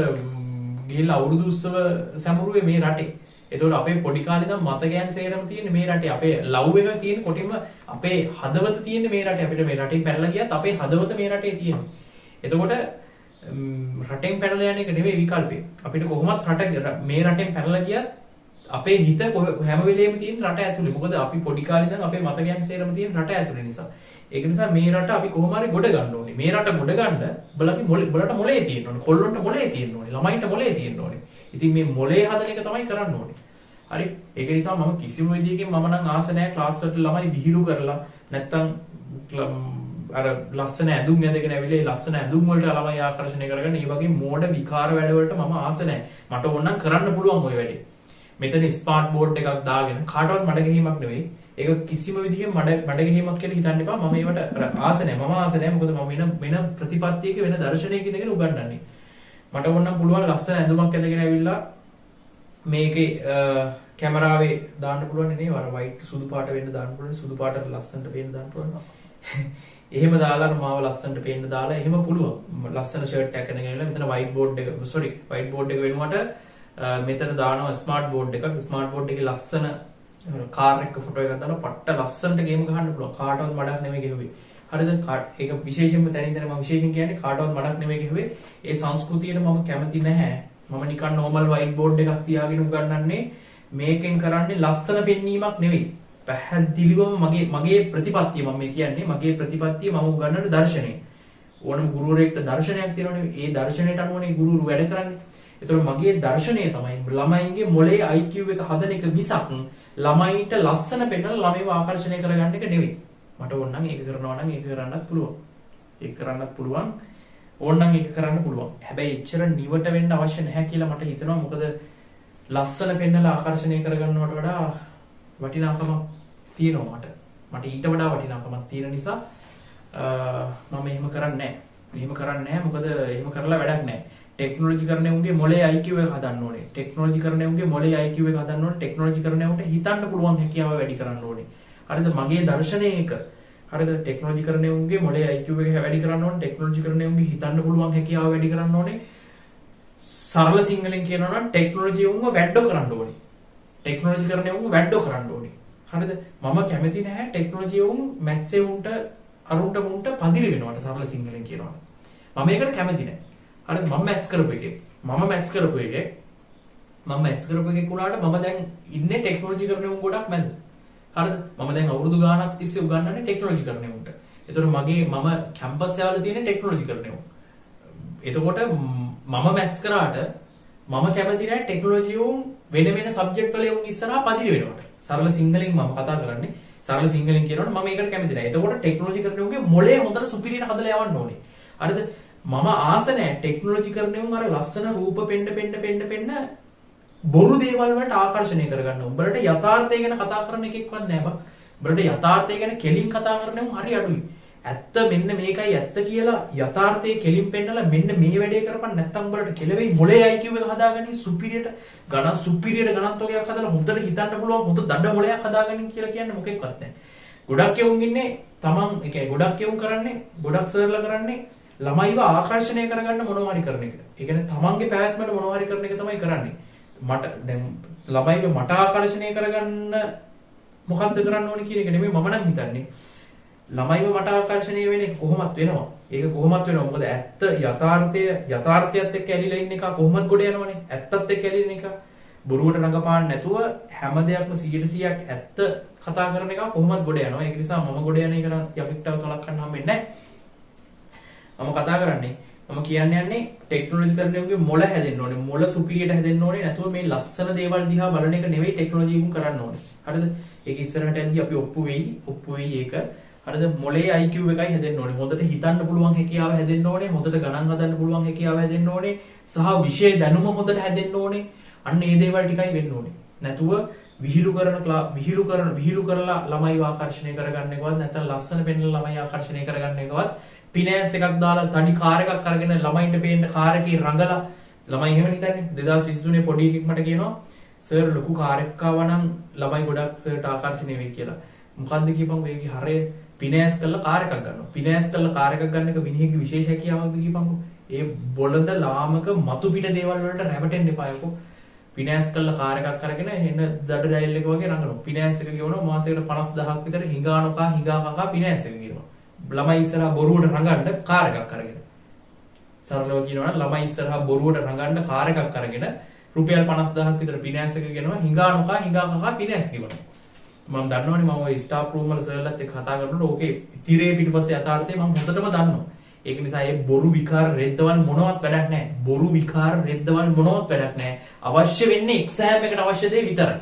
ගිහිල්ලා අවුරුදු උත්සව සැමරුවේ මේ රටේ. ඒතකොට අපේ පොඩි කාලේ ඉඳන් මතකයන් සේරම තියෙන්නේ මේ රටේ. අපේ ලව් එක තියෙන්නේ කොටින්ම අපේ හදවත තියෙන්නේ මේ රටේ. අපිට මේ රටෙන් පැනලා ගියත් අපේ හදවත මේ රටේ තියෙන්නේ. එතකොට රටෙන් පැනලා යන එක නෙවෙයි විකල්පේ. අපිට කොහොමත් මේ රටෙන් පැනලා ගියත් අපේ හිත හැම වෙලේම තියෙන රට ඇතුලේ. මොකද අපි පොඩි කාලේ ඉඳන් අපේ මතකයන් සේරම තියෙන රට ඇතුලේ නිසා. ඒක නිසා මේ රට අපි කොහොම හරි ගොඩ ගන්න ඕනේ. මේ රට ගොඩ ගන්න බලට මොලේ තියෙන්න ඕනේ. කොල්ලොන්ට මොලේ තියෙන්න ඕනේ. ළමයින්ට මොලේ තියෙන්න ඕනේ. ඉතින් මේ මොලේ හදන එක තමයි කරන්න ඕනේ. හරි? ඒක නිසා මම කිසිම විදිහකින් මම නම් ආස නැහැ ක්ලාස් වලට ළමයි විහිළු කරලා නැත්තම් අර ලස්සන ඇඳුම් ඇඳගෙන ඇවිල්ලා ලස්සන ඇඳුම් වලට ළමයි ආකර්ෂණය කරගන්න. මේ වගේ මෝඩ විකාර වැඩ වලට මම ආස නැහැ. මට ඕන නම් කරන්න පුළුවන් ওই වැඩේ. මෙතන ස්මාර්ට් බෝඩ් එකක් දාගෙන කාටවත් මඩ ගැහිමක් නෙවෙයි. ඒක කිසිම විදිහකින් මඩ ගැහිමක් කියලා හිතන්න එපා. මම ඒවට ආස නැහැ. මම ආස නැහැ. මොකද මම වෙන ප්‍රතිපත්තියක වෙන දර්ශනයක ඉඳගෙන උගන්වන්නේ. මට ඕන නම් පුළුවන් ලස්සන ඇඳුමක් ඇඳගෙන ඇවිල්ලා මේකේ කැමරාවේ දාන්න පුළුවන් නේ. වර වයිට් සුදු පාට වෙන්න දාන්න පුළුවන්. සුදු පාටට ලස්සනට පේන්න දාන්න පුළුවන්. එහෙම දාලා මාව ලස්සනට පේන්න දාලා එහෙම පුළුවන්. ලස්සන ෂර්ට් එකක් ඇඳගෙන ඉන්න මෙතන වයිට් බෝඩ් එක වෙනුවට මෙතන දානවා ස්මාර්ට් බෝඩ් එකක්. ස්මාර්ට් බෝඩ් එකේ ලස්සන කාර් එක ෆොටෝ එකක් දාලා පට්ට ලස්සනට ගේම් ගහන්න පුළුවන්. කාටවත් මඩක් නෙමෙයි ගෙහුවේ. හරිද? ඒක විශේෂයෙන්ම තනින් තන මම විශේෂයෙන් කියන්නේ කාටවත් මඩක් නෙමෙයි ගෙහුවේ. ඒ සංස්කෘතියට මම කැමති නැහැ. මම නිකන් නෝමල් වයිට් බෝඩ් එකක් තියාගෙන උගන්වන්නේ මේකෙන් කරන්නේ ලස්සන පෙන්වීමක් නෙවෙයි. පැහැදිලිවම මගේ ප්‍රතිපත්තිය මම කියන්නේ මගේ ප්‍රතිපත්තිය මම උගන්වන දර්ශනය. ඕනම ගුරුවරයෙක්ට දර්ශනයක් තියෙනවනේ. ඒ දර්ශනයට අනුවනේ ගුරුවරු වැඩ කරන්නේ. ඒතකොට මගේ දර්ශනය තමයි ළමයින්ගේ මොලේ IQ එක හදන එක මිසක් ළමයින්ට ලස්සන පෙන්වලා ළමයිව ආකර්ෂණය කරගන්න එක නෙවෙයි. මට ඕන නම් ඒක කරනවා නම් ඒක කරන්නත් පුළුවන්. ඒක කරන්නත් පුළුවන්. ඕන නම් ඒක කරන්න පුළුවන්. හැබැයි එච්චර නිවට වෙන්න අවශ්‍ය නැහැ කියලා මට හිතෙනවා. මොකද ලස්සන පෙන්වලා ආකර්ෂණය කරගන්නවට වඩා වටිනාකමක් තියෙනවා මට ඊට වඩා වටිනාකමක් තියෙන නිසා මම එහෙම කරන්නේ නැහැ. එහෙම කරන්නේ නැහැ. මොකද එහෙම කරලා වැඩක් නැහැ. ටෙක්නොලොජි කරන උන්ගේ මොලේ IQ එක හදන්න ඕනේ. ටෙක්නොලොජි කරන උන්ගේ මොලේ IQ එක හදන්න ඕනේ. ටෙක්නොලොජි කරන උන්ට හිතන්න පුළුවන් හැකියාව වැඩි කරන්න ඕනේ. හරිද? මගේ දර්ශනය එක. හරිද? ටෙක්නොලොජි කරන උන්ගේ මොලේ IQ එක වැඩි කරන්න ඕනේ. ටෙක්නොලොජි කරන උන්ගේ හිතන්න පුළුවන් හැකියාව වැඩි කරන්න ඕනේ. සරල සිංහලෙන් කියනවා නම් ටෙක්නොලොජි උන්ව වැඩෝ කරන්න ඕනේ. ටෙක්නොලොජි කරන උන්ව වැඩෝ කරන්න ඕනේ. හරිද? මම කැමති නැහැ ටෙක්නොලොජි උන් මැත්සේ උන්ට අරුන්ට මුන්ට පදිරි වෙනවට සරල සිංහලෙන් කියනවා. මම ඒකට කැමති නැහැ. හරිද? මම මැත්ස් කරපු එකේ වුණාට මම දැන් ඉන්නේ ටෙක්නොලොජි කරන උන් ගොඩක් මැද. හරිද? මම දැන් අවුරුදු ගාණක් තිස්සේ උගන්වන්නේ ටෙක්නොලොජි කරන උන්ට. ඒතකොට මම කැම්පස් එකවල තියෙන ටෙක්නොලොජි කරන උන්. එතකොට මම මැත්ස් කරාට මම කැමති නැහැ ටෙක්නොලොජි උන් වෙන සබ්ජෙක්ට් වල උන් ඉස්සරහා පදිරි වෙනවට. සරල සිංහලෙන් මම කතා කරන්නේ. සරල සිංහලෙන් කියනවනේ මම ඒකට කැමති නැහැ. එතකොට ටෙක්නොලොජි කරන උන්ගේ මොලේ හොඳට සුපිරියට හදලා යවන්න ඕනේ. හරිද? මම ආස නැහැ ටෙක්නොලොජි කරන උන් අර ලස්සන රූප පෙන්න බොරු දේවල් වලට ආකර්ෂණය කරගන්න. උඹලට යථාර්ථය ගැන කතා කරන එකෙක්වත් නැහැ බං. උඹලට යථාර්ථය ගැන කෙලින් කතා කරනවම හරි අඩුයි. ඇත්ත මෙන්න මේකයි ඇත්ත කියලා යථාර්ථයේ කෙලින් පෙන්නලා මෙන්න මේ වැඩේ කරපන් නැත්තම් උඹලට කෙලවෙයි මොලේ IQ එක හදාගන්නේ සුපිරියට ගණන් තොගයක් හදලා හොඳට හිතන්න පුළුවන් හොඳ දඩ මොලයක් හදාගන්න කියලා කියන්නේ මොකෙක්වත් නැහැ. ගොඩක් යවුන් ඉන්නේ තමන් ඒ කියන්නේ ගොඩක් යවුන් කරන්නේ ගොඩක් සර්ලා කරන්නේ ළමයිව ආකර්ෂණය කරගන්න මොනවා හරි කරන එක. ඒ කියන්නේ තමන්ගේ පැවැත්මට මොනවා හරි කරන එක තමයි කරන්නේ. මට දැන් ළමයිව මට ආකර්ෂණය කරගන්න මොකද්ද කරන්න ඕනේ කියන එක නෙමෙයි මම නම් හිතන්නේ. ළමයිව මට ආකර්ෂණය වෙන්නේ කොහොමත් වෙනවා. ඒක කොහොමත් වෙනවා. මොකද ඇත්ත යථාර්ථයත් එක්ක ඇලිලා ඉන්න එක කොහොමත් ගොඩ යනවනේ. ඇත්තත් එක්ක ඇලින එක. බොරුවට රඟපාන්න නැතුව හැම දෙයක්ම 100%ක් ඇත්ත කතා කරන එක කොහොමත් ගොඩ යනවා. ඒක නිසා මම ගොඩ යන එක නම් යකිටව තලක් ගන්න හම්බෙන්නේ නැහැ. මම කතා කරන්නේ මම කියන්නේ ටෙක්නොලොජි කරන්නේ මොළ හැදෙන්න ඕනේ. මොළ සුපිරියට හැදෙන්න ඕනේ. නැතුව මේ ලස්සන දේවල් දිහා බලන එක නෙවෙයි ටෙක්නොලොජි එකකින් කරන්න ඕනේ. හරිද? ඒක ඉස්සරහට යද්දී අපි ඔප්පු වෙයි ඒක. හරිද? මොලේ IQ එකයි හැදෙන්න ඕනේ. හොඳට හිතන්න පුළුවන් හැකියාව හැදෙන්න ඕනේ. හොඳට ගණන් හදන්න පුළුවන් හැකියාව හැදෙන්න ඕනේ. සහ විෂය දැනුම හොඳට හැදෙන්න ඕනේ. අන්න ඒ දේවල් ටිකයි වෙන්න ඕනේ. නැතුව විහිළු කරලා ළමයි ආකර්ෂණය කරගන්න එකවත් නැත්නම් ලස්සන පෙන්නලා ළමයි ආකර්ෂණය කරගන්න එකවත් ෆිනෑන්ස් එකක් දාලා තනි කාර් එකක් අරගෙන ළමයින්ට පේන්න කාර් එකේ රඟලා ළමයි එහෙම නිතන්නේ 2023 පොඩි එකෙක් මට කියනවා සර් ලොකු කාර් එකක් ආවනම් ළමයි ගොඩක් සර්ට ආකර්ෂණය වෙයි කියලා. මොකද්ද කියපන් මේකේ හරය ෆිනෑන්ස් කරලා කාර් එකක් ගන්නවා. ෆිනෑන්ස් කරලා කාර් එකක් ගන්න එක විනිහෙගේ විශේෂ හැකියාවක්ද කියපන්කෝ. ඒ බොළඳ ලාමක මතු පිට දේවල් වලට රැවටෙන්න එපා යකෝ. ෆිනෑන්ස් කරලා කාර් එකක් අරගෙන එන්න දඩ ඩයල් එක වගේ රඟනවා. ෆිනෑන්ස් එක ගෙවනවා මාසෙකට 50000ක් විතර හිඟානකා ෆිනෑන්ස් එක ගෙවනවා. ළමයි ඉස්සරහා බොරුවට රඟන්න කාර් එකක් අරගෙන. සරලව කියනවා නම් ළමයි ඉස්සරහා බොරුවට රඟන්න කාර් එකක් අරගෙන රුපියල් 50000ක් විතර ෆිනෑන්ස් එක ගෙනවා හිඟානකා ෆිනෑන්ස් ගෙවනවා. මම දන්නවනේ මම ওই ස්ටාෆ් රූම් වල සර්ලත් එක්ක කතා කරනකොට ඕකේ තිරේ පිටිපස්සේ යථාර්ථය මම හොඳටම දන්නවා. ඒක නිසා මේ බොරු විකාර රෙද්දවල් මොනවත් වැඩක් නැහැ. බොරු විකාර රෙද්දවල් මොනවත් වැඩක් නැහැ. අවශ්‍ය වෙන්නේ එක්සෑම් එකට අවශ්‍ය දේ විතරයි.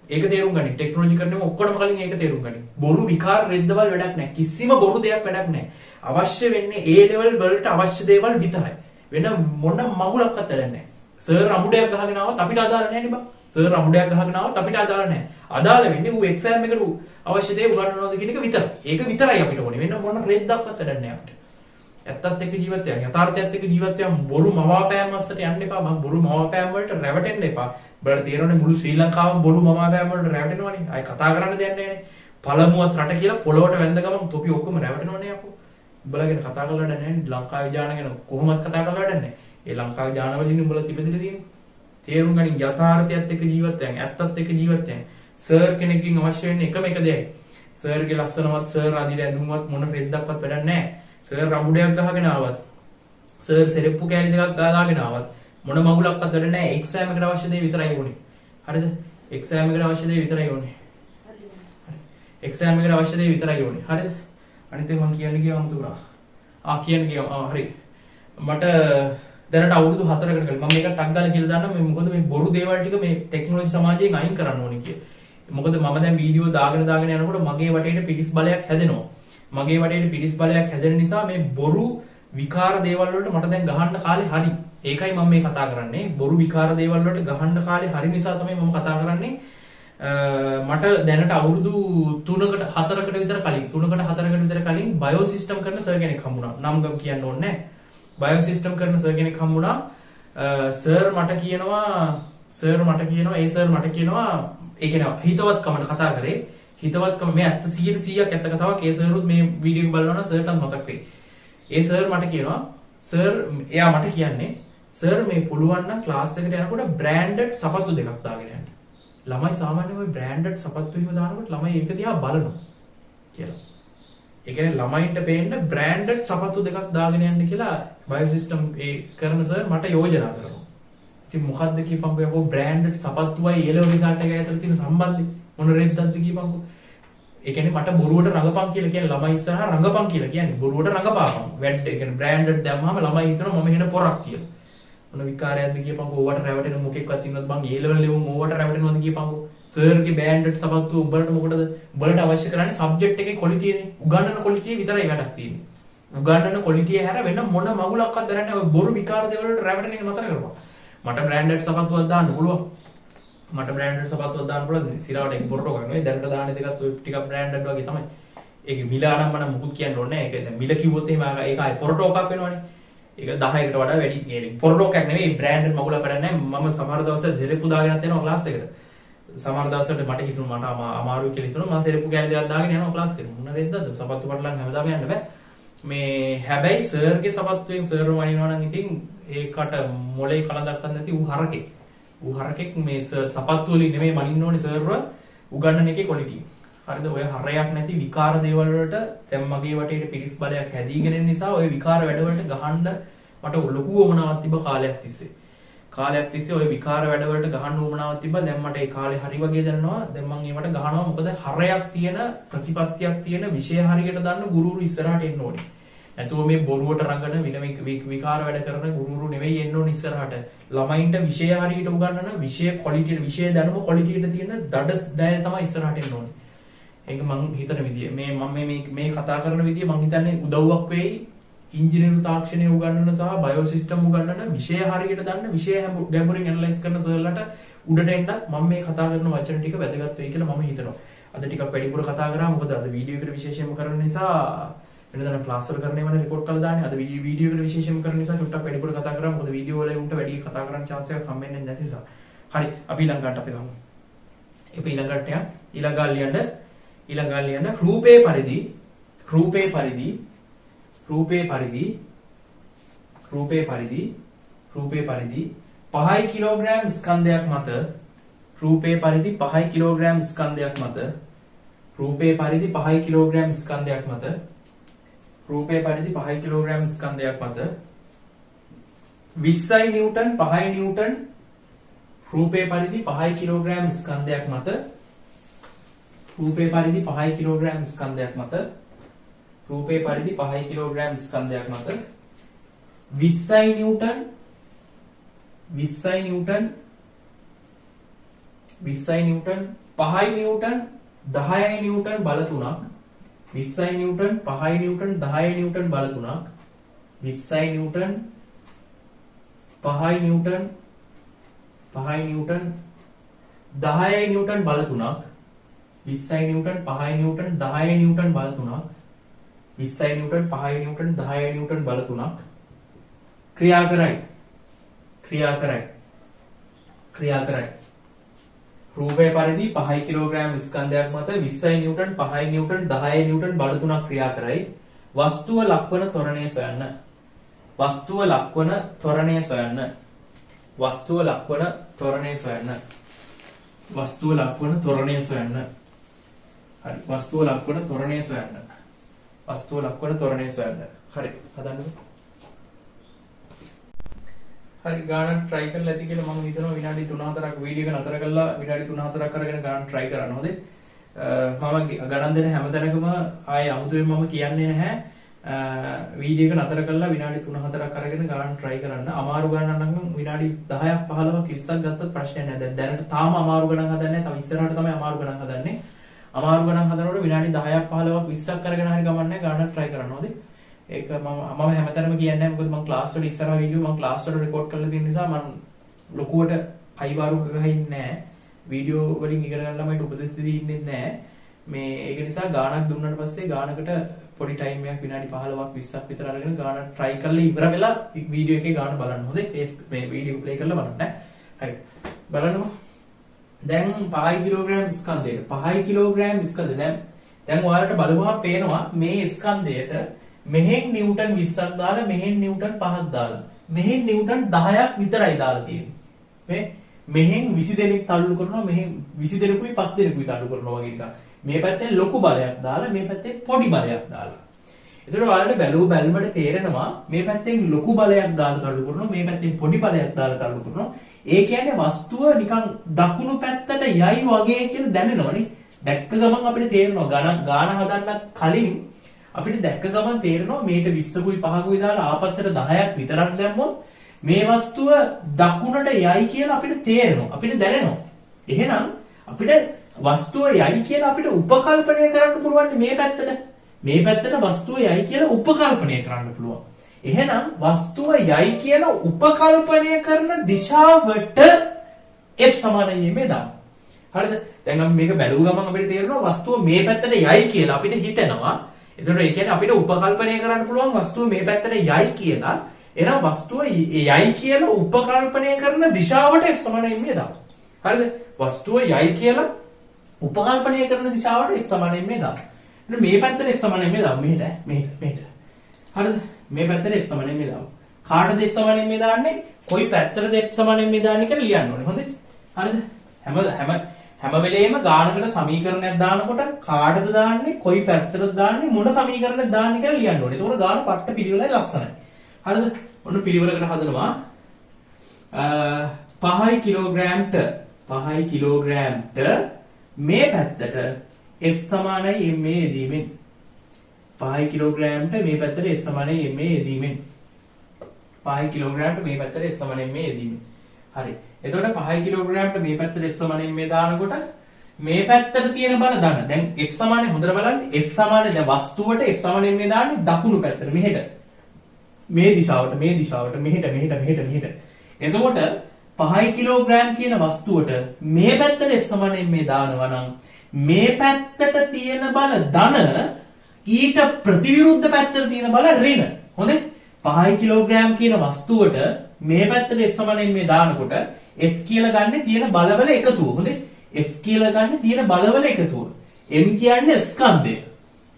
ඒක තේරුම් ගන්න. ටෙක්නොලොජි කරනම ඔක්කොම කලින් ඒක තේරුම් ගන්න. බොරු විකාර රෙද්දවල් වැඩක් නැහැ. කිසිම බොරු දෙයක් වැඩක් නැහැ. අවශ්‍ය වෙන්නේ A level වලට අවශ්‍ය දේවල් විතරයි. වෙන මොන මගුලක්වත් වැඩක් නැහැ. සර් අමුඩයක් ගහගෙන ආවත් අපිට අදාළ නැහැ නේ බා. සර් අමුඩයක් ගහගෙන ආවත් අපිට අදාළ නැහැ. අදාළ වෙන්නේ ඌ එක්සෑම් එකට අවශ්‍ය දේ උගන්වනවද කියන එක විතරයි. ඒක විතරයි අපිට ඕනේ. වෙන මොන රෙද්දක්වත් වැඩක් නැහැ අපිට. ඇත්තත් එක්ක ජීවත් වෙන්න යථාර්ථයත් එක්ක ජීවත් වෙන්න බොරු මවාපෑම් අස්සට යන්න එපා. මම බොරු මවාපෑම් වලට රැවටෙන්න එපා. බලන්න තේරෙන්නේ මුළු ශ්‍රී ලංකාවම බොරු මවාපෑම් වලට රැවටෙනවනේ. අය කතා කරන්න දෙයක් නැහැනේ. පළමුවත් රට කියලා පොළොවට වැඳ ගමන් තොපි ඔක්කොම රැවටෙනවනේ අපෝ. උඹලගෙන කතා කරලා වැඩ නැහැ. ලංකාවේ ජාන ගැන කොහොමවත් කතා කරලා වැඩ නැහැ. ඒ ලංකාවේ ජාන වලින් උඹලා තිබෙදිලා තියෙන්නේ. තේරුම් ගනින් යථාර්ථයත් එක්ක ජීවත් වෙන්න ඇත්තත් එක්ක ජීවත් වෙන්න. සර් කෙනෙක්ගෙන් අවශ්‍ය වෙන්නේ එකම එක දෙයයි. සර්ගේ ලස්සනවත් සර් අදින ඇඳුමවත් මොන රෙද්දක්වත් වැඩක් නැහැ. සර් රමුඩයක් ගහගෙන ආවත් සර් සෙරෙප්පු කෑලි දෙකක් දාගෙන ආවත් මොන මගුලක්වත් වැඩ නැහැ. එක්සෑම් එකට අවශ්‍ය දේ විතරයි ඕනේ. හරිද? එක්සෑම් එකට අවශ්‍ය දේ විතරයි ඕනේ. එක්සෑම් එකට අවශ්‍ය දේ විතරයි ඕනේ. හරිද? අනිත් එක මම කියන්න ගියාම තුරා. හරි. මට දැනට අවුරුදු 4කට කලින් මම මේක ටක් දාලා කියලා දාන්න මේ මොකද මේ බොරු දේවල් ටික මේ ටෙක්නොලොජි සමාජයෙන් අයින් කරන්න ඕනේ කිය. මොකද මම දැන් වීඩියෝ දාගෙන යනකොට මගේ වටේට පිරිස් බලයක් හැදෙනවා. මගේ වටේට පිරිස් බලයක් හැදෙන නිසා මේ බොරු විකාර දේවල් වලට මට දැන් ගහන්න කාලේ හරි. ඒකයි මම මේ කතා කරන්නේ. බොරු විකාර දේවල් වලට ගහන්න කාලේ හරි නිසා තමයි මම කතා කරන්නේ. මට දැනට අවුරුදු 3කට 4කට විතර කලින් බයෝ සිස්ටම් කරන සර් කෙනෙක් හම්බුණා. නම් ගම් කියන්න ඕනේ නැහැ. බයෝ සිස්ටම් කරන සර් කෙනෙක් හම්බුණා. සර් මට කියනවා ඒ කියන්නේ හිතවත්කමට කතා කරේ. හිතවත්කම මේ 100%ක් ඇත්ත කතාවක්. ඒ සර්රුත් මේ වීඩියෝ එක බලනවා නම් සර්ටත් මතක් වෙයි. ඒ සර් මට කියනවා එයා මට කියන්නේ සර් මේ පුළුවන් නම් ක්ලාස් එකට යනකොට බ්‍රෑන්ඩඩ් සපත්තු දෙකක් දාගෙන යන්න. ළමයි සාමාන්‍යයෙන් ওই බ්‍රෑන්ඩඩ් සපත්තු හිම දානකොට ළමයි ඒක දිහා බලනවා කියලා. ඒ කියන්නේ ළමයින්ට පේන්න බ්‍රෑන්ඩඩ් සපත්තු දෙකක් දාගෙන යන්න කියලා බයෝ සිස්ටම් ඒ කරන සර් මට යෝජනා කරනවා. ඉතින් මොකද්ද කියපන්කෝ යකෝ බ්‍රෑන්ඩඩ් සපත්තුවයි A level රිසල්ට් එකයි අතර තියෙන සම්බන්ධය මොන රෙද්දක්ද කියපන්කෝ. ඒ කියන්නේ මට බොරුවට රඟපන් කියලා කියන්නේ ළමයි ඉස්සරහා රඟපන් කියලා කියන්නේ බොරුවට රඟපාපන්. වැඩ ඒ කියන්නේ බ්‍රෑන්ඩඩ් දැම්මම ළමයි හිතනවා මම එහෙන පොරක් කියලා. මොන විකාරයක්ද කියපන්කෝ. ඕවට රැවටෙන මොකෙක්වත් ඉන්නවද බං A level ලෙවුම් ඕවට රැවටෙනවද කියපන්කෝ. සර්ගේ බ්‍රෑන්ඩඩ් සපත්තු උඹලට මොකටද? උඹලට අවශ්‍ය කරන්නේ සබ්ජෙක්ට් එකේ ක්වොලිටියනේ. උගන්නන ක්වොලිටිය විතරයි වැඩක් තියෙන්නේ. උගන්නන ක්වොලිටිය හැර වෙන මොන මගුලක්වත් දරන්නේ ඔය බොරු විකාර දේවල් වලට රැවටෙන එක නතර කරපන්. මට බ්‍රෑන්ඩඩ් සපත්තුවක් දාන්න පුළුවන්. මට බ්‍රෑන්ඩඩ් සපත්තුවක් දාන්න පුළුවන් සිරාවට ඒක පොරටෝ ගන්න. දැනට දාන දෙකත් ඔය ටිකක් බ්‍රෑන්ඩඩ් වගේ තමයි. ඒක මිල නම් මම මුකුත් කියන්න ඕනේ නැහැ. ඒක දැන් මිල කිව්වොත් එහෙම ඒක ආයි පොරටෝ එකක් වෙනවනේ. ඒක 10කට වඩා වැඩි. ඒ පොරටෝ එකක් නෙවෙයි බ්‍රෑන්ඩඩ් මගුලක් කරන්නේ නැහැ. මම සමහර දවස් දෙරෙප්පු දාගෙනත් යනවා ක්ලාස් එකට. සමහර දවස්වල මට හිතුණා මට අමාරුයි කියලා හිතුණා. මම සෙරෙප්පු කැලේ දෙකක් දාගෙන යනවා ක්ලාස් එකට. මොන රෙද්දද සපත්තු පටලන් හැමදාම යන්න බෑ. මේ හැබැයි සර්ගේ සපත්තුවෙන් සර්ව වනිනවා නම් ඉතින් ඒකට මොලේ කලදක්වත් නැති ඌ හරකෙක්. ඌ හරකෙක් මේ සපත්තු වලින් නෙමෙයි මනින්න ඕනේ සර්ව උගන්නන එකේ ක්වොලිටි. හරිද? ඔය හරයක් නැති විකාර දේවල් වලට දැන් මගේ වටේට පිරිස් බලයක් හැදීගෙන ඉන්න නිසා ඔය විකාර වැඩ වලට ගහන්න මට ලොකු වමනාවක් තිබ්බ කාලයක් තිස්සේ. කාලයක් තිස්සේ ඔය විකාර වැඩ වලට ගහන්න වමනාවක් තිබ්බා. දැන් මට ඒ කාලේ හරි වගේ දැනනවා. දැන් මම ඒවට ගහනවා. මොකද හරයක් තියෙන ප්‍රතිපත්තියක් තියෙන විෂය හරියට දන්න ගුරුවරු ඉස්සරහට එන්න ඕනේ. නැතුව මේ බොරුවට රඟන විකාර වැඩ කරන ගුරුවරු නෙවෙයි එන්න ඕනේ ඉස්සරහට. ළමයින්ට විෂය හරියට උගන්වන විෂය ක්වොලිටියට විෂය දැනුම ක්වොලිටියට තියෙන දඩස් දැය තමයි ඉස්සරහට එන්න ඕනේ. ඒක මම හිතන විදිය. මේ කතා කරන විදිය මම හිතන්නේ උදව්වක් වෙයි. ඉංජිනේරු තාක්ෂණය උගන්වන සහ බයෝ සිස්ටම් උගන්වන විෂය හරියට දන්න විෂය ගැඹුරින් ඇනලයිස් කරන සර්ලට උඩට එන්න මම මේ කතා කරන වචන ටික වැදගත් වෙයි කියලා මම හිතනවා. අද ටිකක් වැඩිපුර කතා කරා මොකද අද වීඩියෝ එකට විශේෂයෙන්ම කරන නිසා වෙනදා ක්ලාස් වල කරන්නේ වනේ රෙකෝඩ් කරලා දාන්නේ. අද වීඩියෝ එකට විශේෂයෙන්ම කරන නිසා චුට්ටක් වැඩිපුර කතා කරා. මොකද වීඩියෝ වල උන්ට වැඩි කතා කරන්න chance එකක් හම්බෙන්නේ නැති නිසා. හරි අපි ඊළඟට අපි ගමු. අපි ඊළඟට ලියන්න රූපේ පරිදි 5 කිලෝග්‍රෑම් ස්කන්ධයක් මත රූපේ පරිදි 5 කිලෝග්‍රෑම් ස්කන්ධයක් මත 20 නිව්ටන් 5 නිව්ටන් රූපේ පරිදි 5 කිලෝග්‍රෑම් ස්කන්ධයක් මත 20 නිව්ටන් 5 නිව්ටන් 10 නිව්ටන් බල තුනක් 20 නිව්ටන් 5 නිව්ටන් 10 නිව්ටන් බල තුනක් 20 නිව්ටන් 5 නිව්ටන් 10 නිව්ටන් බල තුනක් 20 නිව්ටන් 5 නිව්ටන් 10 නිව්ටන් බල තුනක් 20 නිව්ටන් 5 නිව්ටන් 10 නිව්ටන් බල තුනක් ක්‍රියා කරයි රූපේ පරිදි 5 කිලෝග්‍රෑම් ස්කන්ධයක් මත 20 නිව්ටන් 5 නිව්ටන් 10 නිව්ටන් බල තුනක් ක්‍රියා කරයි. වස්තුව ලක්වන ත්වරණය සොයන්න. වස්තුව ලක්වන ත්වරණය සොයන්න. හරි හදන්න. හරි ගානක් try කරලා ඇති කියලා මම හිතනවා විනාඩි 3-4ක් වීඩියෝ එක නතර කරලා විනාඩි 3-4ක් අරගෙන ගානක් try කරන්න හොඳේ. මම ගණන් දෙන හැමතැනකම ආයේ අමුතුවෙන් මම කියන්නේ නැහැ. වීඩියෝ එක නතර කරලා විනාඩි 3-4ක් අරගෙන ගානක් try කරන්න. අමාරු ගණන් නම් විනාඩි 10ක් 15ක් 20ක් ගත්තත් ප්‍රශ්නයක් නැහැ. දැනට තාම අමාරු ගණන් හදන්නේ නැහැ. තව ඉස්සරහට තමයි අමාරු ගණන් හදන්නේ. අමාරු ගණන් හදනකොට විනාඩි 10ක් 15ක් 20ක් අරගෙන හරි ගමන්නේ ගානක් try කරන්න හොඳේ. ඒක මම හැමතැනම කියන්නේ නැහැ මොකද මම ක්ලාස් වල ඉස්සරහ වීඩියෝ මම ක්ලාස් වල රෙකෝඩ් කරලා තියෙන නිසා මම ලොකුවට කයිවාරු ගහින්නේ නැහැ වීඩියෝ වලින් ඉගෙන ගන්න ළමයිට උපදෙස් දෙදී ඉන්නේ නැහැ මේ ඒක නිසා ගානක් දුන්නාට පස්සේ ගානකට පොඩි ටයිම් එකක් විනාඩි 15ක් 20ක් විතර අරගෙන ගානක් try කරලා ඉවර වෙලා වීඩියෝ එකේ ගාන බලන්න හොඳේ මේ වීඩියෝ ප්ලේ කරලා බලන්න හරි බලන්නකෝ දැන් 5 කිලෝග්‍රෑම් ස්කන්ධයට 5 කිලෝග්‍රෑම් ස්කන්ධය දැන් ඔයාලට බලපුවහම පේනවා මේ ස්කන්ධයට මෙහෙන් නිව්ටන් 20ක් දාලා මෙහෙන් නිව්ටන් 5ක් දාලා මෙහෙන් නිව්ටන් 10ක් විතරයි දාලා තියෙන්නේ මෙහෙන් 20 දෙනෙක් තල්ලු කරනවා මෙහෙන් 20 දෙනෙකුයි 5 දෙනෙකුයි තල්ලු කරනවා වගේ එකක් මේ පැත්තෙන් ලොකු බලයක් දාලා මේ පැත්තෙන් පොඩි බලයක් දාලා එතකොට ඔයාලට බැලුවට තේරෙනවා මේ පැත්තෙන් ලොකු බලයක් දාලා තල්ලු කරනවා මේ පැත්තෙන් පොඩි බලයක් දාලා තල්ලු කරනවා ඒ කියන්නේ වස්තුව නිකන් දකුණු පැත්තට යයි වගේ කියලා දැනෙනවනේ දැක්ක ගමන් අපිට තේරෙනවා ගාන හදන්න කලින් අපිට දැක්ක ගමන් තේරෙනවා මේට 20කුයි 5කුයි දාලා ආපස්සට 10ක් විතරක් දැම්මොත් මේ වස්තුව දකුණට යයි කියලා අපිට තේරෙනවා අපිට දැනෙනවා එහෙනම් අපිට වස්තුව යයි කියලා අපිට උපකල්පනය කරන්න පුළුවන් මේ පැත්තට වස්තුව යයි කියලා උපකල්පනය කරන්න පුළුවන් එහෙනම් වස්තුව යයි කියලා උපකල්පනය කරන දිශාවට F සමානයි මේ දාන්න. හරිද? දැන් අපි මේක බැලුව ගමන් අපිට තේරෙනවා වස්තුව මේ පැත්තට යයි කියලා අපිට හිතෙනවා. එතකොට ඒ කියන්නේ අපිට උපකල්පනය කරන්න පුළුවන් වස්තුව මේ පැත්තට යයි කියලා. එහෙනම් වස්තුව යයි කියලා උපකල්පනය කරන දිශාවට F සමානයි මේ දාන්න. හරිද? වස්තුව යයි කියලා උපකල්පනය කරන දිශාවට F සමානයි මේ දාන්න. එහෙනම් මේ පැත්තට F සමානයි මේ දාන්න. මෙහෙට. හරිද? මේ පැත්තට F සමානයි මේ දාන්න. කාටද F සමානයි මේ දාන්නේ? කොයි පැත්තටද F සමානයි මේ දාන්නේ කියලා ලියන්න ඕනේ. හොඳේ? හරිද? හැම වෙලේම ගානකට සමීකරණයක් දානකොට කාටද දාන්නේ? කොයි පැත්තටද දාන්නේ? මොන සමීකරණයක් දාන්නේ කියලා ලියන්න ඕනේ. ඒතකොට ගාන පට්ට පිළිවෙලයි ලක්ෂණයි. හරිද? ඔන්න පිළිවෙලකට හදනවා. 5 කිලෝග්‍රෑම්ට මේ පැත්තට F සමානයි ma යෙදීමෙන් 5 කිලෝග්‍රෑම්ට මේ පැත්තට F සමානයි ma යෙදීමෙන් 5 කිලෝග්‍රෑම්ට මේ පැත්තට F සමානයි ma යෙදීමෙන් හරි එතකොට 5 කිලෝග්‍රෑම්ට මේ පැත්තට F සමානයි ma දානකොට මේ පැත්තට තියෙන බල දාන්න දැන් F සමානයි හොඳට බලන්න F සමානයි දැන් වස්තුවට F සමානයි ma දාන්නේ දකුණු පැත්තට මෙහෙට මේ දිශාවට මෙහෙට එතකොට 5 කිලෝග්‍රෑම් කියන වස්තුවට මේ පැත්තට F සමානයි ma දානවා නම් මේ පැත්තට තියෙන බල ධන ඊට ප්‍රතිවිරුද්ධ පැත්තට තියෙන බල ඍණ හොඳේ 5 කිලෝග්‍රෑම් කියන වස්තුවට මේ පැත්තට F සමානයි මේ දානකොට F කියලා ගන්න තියෙන බලවල එකතුව හොඳේ F කියලා ගන්න තියෙන බලවල එකතුව M කියන්නේ ස්කන්ධය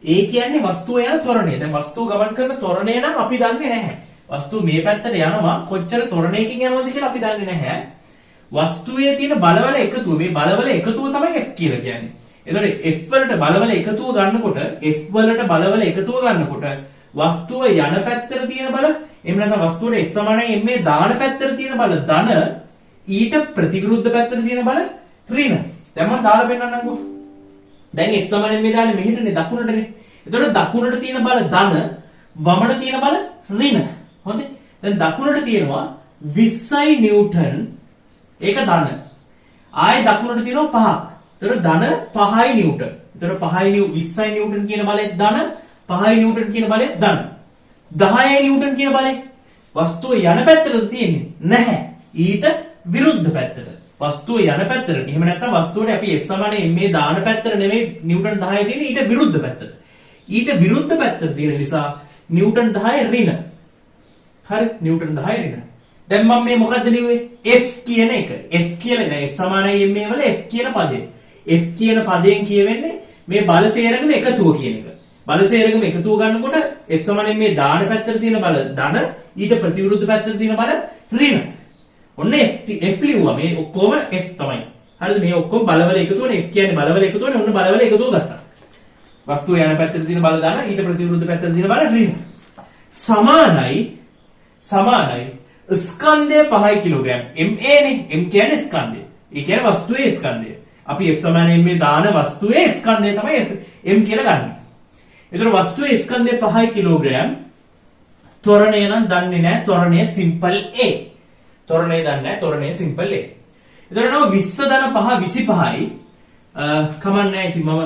A කියන්නේ වස්තුව යන ත්වරණය දැන් වස්තුව ගමන් කරන ත්වරණය නම් අපි දන්නේ නැහැ වස්තුව මේ පැත්තට යනවා කොච්චර ත්වරණයකින් යනවද කියලා අපි දන්නේ නැහැ වස්තුවේ තියෙන බලවල එකතුව මේ බලවල එකතුව තමයි F කියලා කියන්නේ එතකොට F වලට බලවල එකතුව ගන්නකොට වස්තුව යන පැත්තට තියෙන බල එහෙම නැත්නම් වස්තුවට F සමානයි m දාන පැත්තට තියෙන බල ධන ඊට ප්‍රතිවිරුද්ධ පැත්තට තියෙන බල ඍණ දැන් මම දාලා පෙන්නන්නම්කෝ දැන් F සමානයි m දාන්නේ මෙහෙටනේ දකුණටනේ එතකොට දකුණට තියෙන බල ධන වමට තියෙන බල ඍණ හොඳේ දැන් දකුණට තියෙනවා 20යි නිව්ටන් ඒක ධන ආයේ දකුණට තියෙනවා 5ක් එතකොට ධන 5යි නිව්ටන් එතකොට 5යි 20යි නිව්ටන් කියන බලෙත් ධන 5 නිව්ටන් කියන බලය ධන 10 නිව්ටන් කියන බලය වස්තුව යන පැත්තටද තියෙන්නේ නැහැ ඊට විරුද්ධ පැත්තට වස්තුව යන පැත්තට එහෙම නැත්නම් වස්තුවට අපි F සමානයි m දාන පැත්තට නෙමෙයි නිව්ටන් 10 තියෙන්නේ ඊට විරුද්ධ පැත්තට තියෙන නිසා නිව්ටන් 10 ඍණ හරි නිව්ටන් 10 ඍණ දැන් මම මේ මොකද්ද ලිව්වේ F කියන එක F කියලා නෑ F සමානයි m වල F කියන පදේ F කියන පදයෙන් කියවෙන්නේ මේ බල සේරගම එකතුව කියන එක බල සේරගම එකතුව ගන්නකොට F සමානයි මේ දාන පැත්තට තියෙන බල ධන ඊට ප්‍රතිවිරුද්ධ පැත්තට තියෙන බල ඍණ. ඔන්න F ලිව්වා මේ ඔක්කොම F තමයි. හරිද මේ ඔක්කොම බලවල එකතුවනේ F කියන්නේ බලවල එකතුවනේ ඔන්න බලවල එකතුව ගත්තා. වස්තුව යන පැත්තට තියෙන බල ධන ඊට ප්‍රතිවිරුද්ධ පැත්තට තියෙන බල ඍණ. සමානයි ස්කන්ධය 5 කිලෝග්‍රෑම් MA නේ M කියන්නේ ස්කන්ධය. ඒ කියන්නේ වස්තුවේ ස්කන්ධය. අපි F සමානයි මේ දාන වස්තුවේ ස්කන්ධය තමයි M කියලා ගන්නෙ. එතන වස්තුවේ ස්කන්ධය 5 කිලෝග්‍රෑම් ත්වරණය නම් දන්නේ නැහැ ත්වරණය සිම්පල් A ත්වරණය දන්නේ නැහැ ත්වරණය සිම්පල් A එතන නෝ 20 ධන 5 25යි කමන්නේ ඉතින් මම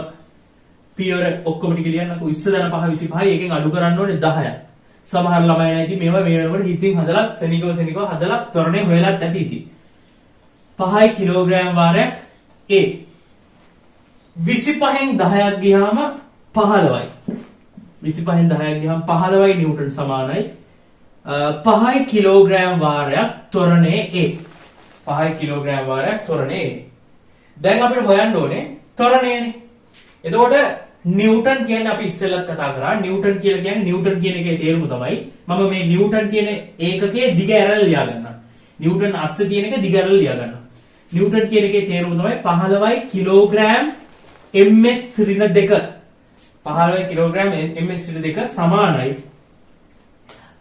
පියවර ඔක්කොම ටික ලියන්නකෝ 20 ධන 5 25යි එකෙන් අඩු කරන්න ඕනේ 10ක් සමහර ළමයි නැහැ ඉතින් මේවා මේ වෙනකොට හිතින් හදලා සෙනිකව හදලා ත්වරණය හොයලාත් ඇති ඉතින් 5 කිලෝග්‍රෑම් වාරයක් A 25න් 10ක් ගියාම 15යි 25න් 10ක් ගියාම 15යි නිව්ටන් සමානයි 5 කිලෝග්‍රෑම් වාරයක් ත්වරණයේ A 5 කිලෝග්‍රෑම් වාරයක් ත්වරණයේ A දැන් අපිට හොයන්න ඕනේ ත්වරණයනේ එතකොට නිව්ටන් කියන්නේ අපි ඉස්සෙල්ලත් කතා කරා නිව්ටන් කියලා කියන්නේ නිව්ටන් කියන එකේ තේරුම තමයි මම මේ නිව්ටන් කියන ඒකකයේ දිග ඇරලා ලියා ගන්නවා නිව්ටන් අස්සේ තියෙන එක දිග ඇරලා ලියා ගන්නවා නිව්ටන් කියන එකේ තේරුම තමයි 15යි කිලෝග්‍රෑම් ms ඍණ 2 15 කිලෝග්‍රෑම් ms ඍණ 2 සමානයි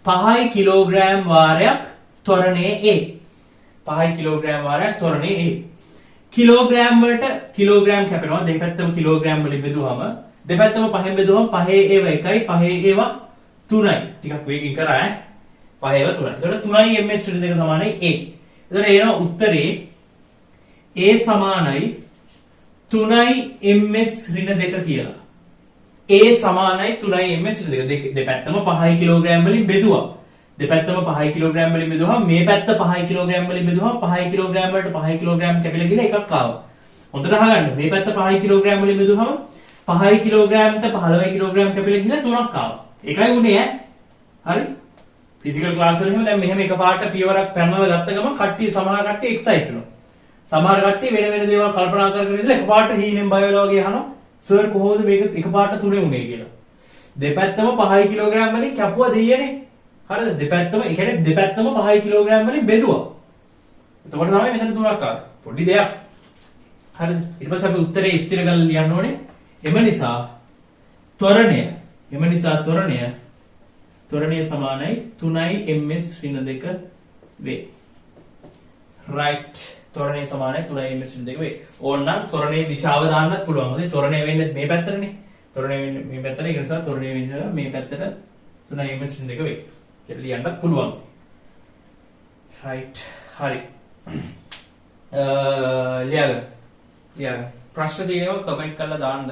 5 කිලෝග්‍රෑම් වාරයක් ත්වරණයේ A 5 කිලෝග්‍රෑම් වාරයක් ත්වරණයේ A කිලෝග්‍රෑම් වලට කිලෝග්‍රෑම් කැපෙනවා දෙපැත්තම කිලෝග්‍රෑම් වලින් බෙදුවම දෙපැත්තම 5න් බෙදුවම 5 ඒව 1යි 5 ඒව 3යි ටිකක් වේගින් කරා ඈ 5 ඒව 3යි එතකොට 3යි ms ඍණ 2 සමානයි A එතකොට එනවා උත්තරේ A සමානයි 3යි ms ඍණ 2 කියලා A සමානයි 3යි ms ඍණ 2 දෙපැත්තම 5 කිලෝග්‍රෑම් වලින් බෙදුවා දෙපැත්තම 5 කිලෝග්‍රෑම් වලින් බෙදුවහම මේ පැත්ත 5 කිලෝග්‍රෑම් වලින් බෙදුවහම 5 කිලෝග්‍රෑම් වලට 5 කිලෝග්‍රෑම් කැපිලා ගිහලා එකක් ආවා. හොඳට අහගන්න. මේ පැත්ත 5 කිලෝග්‍රෑම් වලින් බෙදුවහම 5 කිලෝග්‍රෑම්ට 15 කිලෝග්‍රෑම් කැපිලා ගිහලා 3ක් ආවා. ඒකයි උනේ ඈ. හරි? ෆිසිකල් ක්ලාස් වල එහෙම දැන් මෙහෙම එකපාරට පියවරක් පැනවලා ගත්ත ගමන් කට්ටිය සමහර කට්ටිය එක්සයිට් වෙනවා. සමහර කට්ටිය වෙන වෙන දේවල් කල්පනා කරගෙන ඉඳලා එකපාරට හීනෙන් බය වෙලා වගේ අහනවා සර් කොහොමද මේක එකපාරට තුනේ උනේ කියලා. දෙපැත්තම 5 කිලෝග්‍රෑම් වලින් කැපුවා දෙයියනේ. හරිද? දෙපැත්තම ඒ කියන්නේ දෙපැත්තම 5 කිලෝග්‍රෑම් වලින් බෙදුවා. එතකොට තමයි මෙතන 3ක් ආවේ. පොඩි දෙයක්. හරිද? ඊට පස්සේ අපි උත්තරේ ස්ථිර කරලා ලියන්න ඕනේ. එම නිසා ත්වරණය සමානයි 3යි ms ඍණ 2 වේ. right. ත්වරණය සමානයි 3යි ms ඍණ 2 වේ. ඕනනම් ත්වරණයේ දිශාව දාන්නත් පුළුවන්. හොඳේ ත්වරණය වෙන්නේ මේ පැත්තටනේ. ත්වරණය වෙන්නේ මේ පැත්තට. ඒ නිසා ත්වරණය වෙන්නේ මේ පැත්තට 3යි ms ඍණ 2 වේ. කියලා ලියන්නත් පුළුවන්. right. හරි. ලියන්න. ප්‍රශ්න තියෙනවා කමෙන්ට් කරලා දාන්න.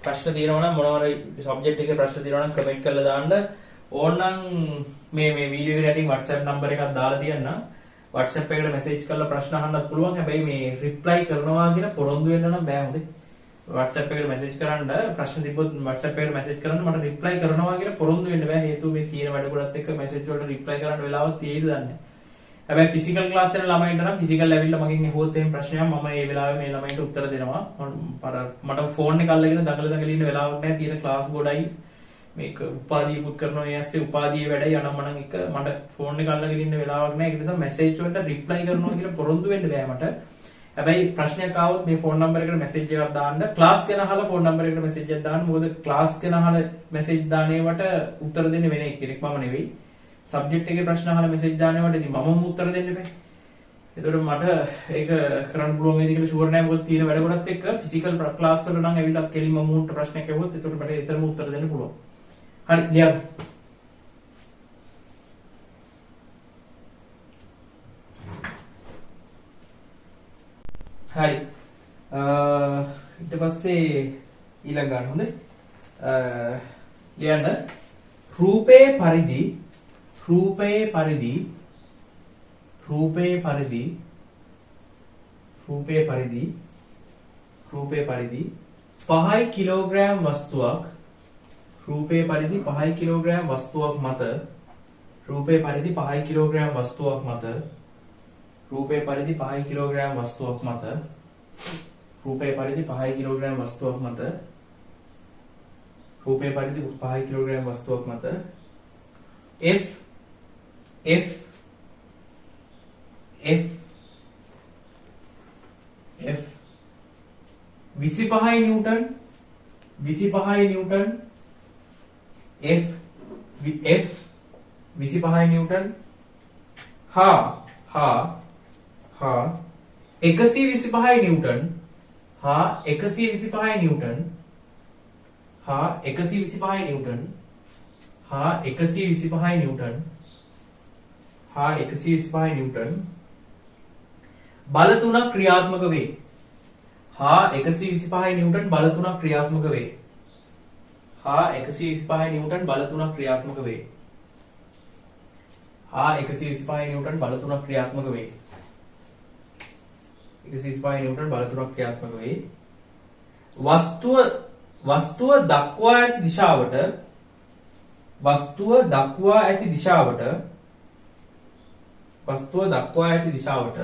ප්‍රශ්න තියෙනවා නම් මොනවාරි සබ්ජෙක්ට් එකේ ප්‍රශ්න තියෙනවා නම් කමෙන්ට් කරලා දාන්න. ඕනනම් මේ වීඩියෝ එකට යටින් WhatsApp නම්බර් එකක් දාලා තියන්න. WhatsApp එකට මැසේජ් කරලා ප්‍රශ්න අහන්නත් පුළුවන්. හැබැයි මේ රිප්ලයි කරනවා කියන පොරොන්දු වෙන්න නම් බෑ හොඳේ. WhatsApp එකට මැසේජ් කරන්න ප්‍රශ්න තිබ්බොත් WhatsApp එකට මැසේජ් කරන්න මට රිප්ලයි කරනවා කියලා පොරොන්දු වෙන්න බෑ. හේතුව මේ තියෙන වැඩ ගොඩත් එක්ක මැසේජ් වලට රිප්ලයි කරන්න වෙලාවක් තියෙයිද දන්නේ නැහැ. හැබැයි ෆිසිකල් ක්ලාස් එකේ ළමයින්ට නම් ෆිසිකල් ඇවිල්ලා මගෙන් ඇහුවොත් එහෙම ප්‍රශ්නයක් මම ඒ වෙලාවේ මේ ළමයින්ට උත්තර දෙනවා. මට ෆෝන් එක අල්ලගෙන දඟල ඉන්න වෙලාවක් නැහැ. තියෙන ක්ලාස් ගොඩයි. මේක උපාධියකුත් කරනවා ඒ ඇස්සේ උපාධියේ වැඩයි අනම්මනම් එක මට ෆෝන් එක අල්ලගෙන ඉන්න වෙලාවක් නැහැ. ඒක නිසා මැසේජ් වලට රිප්ලයි කරනවා කියලා පොරොන්දු වෙන්න බෑ මට. හැබැයි ප්‍රශ්නයක් ආවොත් මේ ෆෝන් නම්බර් එකට මැසේජ් එකක් දාන්න. ක්ලාස් ගැන අහලා ෆෝන් නම්බර් එකට මැසේජ් එකක් දාන්න. මොකද ක්ලාස් ගැන අහලා මැසේජ් දාන්නේවට උත්තර දෙන්නේ වෙන එක්කෙනෙක් මම නෙවෙයි. සබ්ජෙක්ට් එකේ ප්‍රශ්න අහලා මැසේජ් දාන්නේවට ඉතින් මමම උත්තර දෙන්න බෑ. ඒතකොට මට ඒක කරන්න පුළුවන් වේද කියලා ෂුවර් නැහැ. මොකද තියෙන වැඩ ගොඩත් එක්ක ෆිසිකල් ක්ලාස් වල නම් ඇවිල්ලා කෙලින්ම මූන්ට ප්‍රශ්නයක් ඇහුවොත් ඒතකොට මට ඒතරම උත්තර දෙන්න පුළුවන්. හරි ලියන්න. හරි. ඊට පස්සේ ඊළඟ ගන්න හොඳේ. ලියන්න. රූපේ පරිදි පහයි කිලෝග්‍රෑම් වස්තුවක් මත F 25 නිව්ටන් F 25 නිව්ටන් හා 125 නිව්ටන් හා 125 නිව්ටන් බල තුනක් ක්‍රියාත්මක වේ. 125 නිව්ටන් බල තුනක් ක්‍රියාත්මක වේ. 125 නිව්ටන් බල තුනක් ක්‍රියාත්මක වේ. 125 නිව්ටන් බල තුනක් ක්‍රියාත්මක වේ. 125 නිව්ටන් බල තුනක් ක්‍රියාත්මක වේ. වස්තුව දක්වා ඇති දිශාවට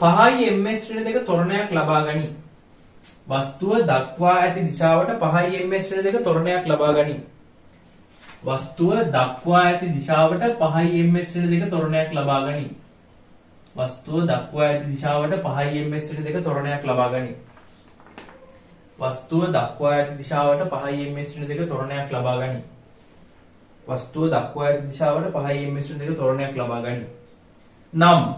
5යි ms ඍණ 2 ත්වරණයක් ලබා ගනි. වස්තුව දක්වා ඇති දිශාවට 5යි ms ඍණ 2 ත්වරණයක් ලබා ගනි. වස්තුව දක්වා ඇති දිශාවට 5යි ms ඍණ 2 ත්වරණයක් ලබා ගනි. වස්තුව දක්වා ඇති දිශාවට 5යි ms ඍණ 2 ත්වරණයක් ලබා ගනි. වස්තුව දක්වා ඇති දිශාවට 5යි ms ඍණ 2 ත්වරණයක් ලබා ගනි. වස්තුව දක්වා ඇති දිශාවට 5යි ms ඍණ 2 ත්වරණයක් ලබා ගනි. නම්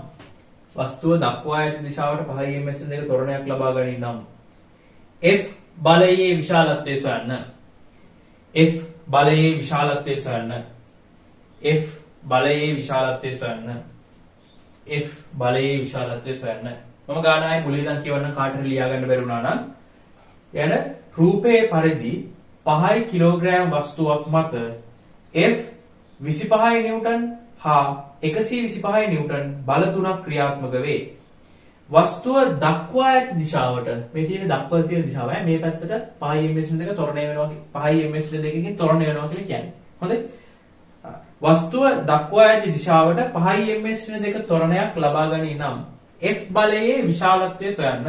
වස්තුව දක්වා ඇති දිශාවට 5යි ms ඍණ 2 ත්වරණයක් ලබා ගනි නම් F බලයේ විශාලත්වය සොයන්න. F බලයේ විශාලත්වය සොයන්න. F බලයේ විශාලත්වය සොයන්න. F බලයේ විශාලත්වය සොයන්න. මම ගාන ආයේ මුලින් ඉඳන් කියවන්න කාට හරි ලියා ගන්න බැරුණා නම් යන රූපයේ පරිදි 5 කිලෝග්‍රෑම් වස්තුවක් මත F 25 නිව්ටන් හා 125 නිව්ටන් බල තුනක් ක්‍රියාත්මක වේ. වස්තුව දක්වා ඇති දිශාවට මේ තියෙන දක්වා තියෙන දිශාව මේ පැත්තට 5 ms දෙක ත්වරණය වෙනවා 5 ms දෙකකින් ත්වරණය වෙනවා කියලා කියන්නේ. හොඳයි. වස්තුව දක්වා ඇති දිශාවට 5 ms දෙක ත්වරණයක් ලබා ගනී නම් F බලයේ විශාලත්වය සොයන්න.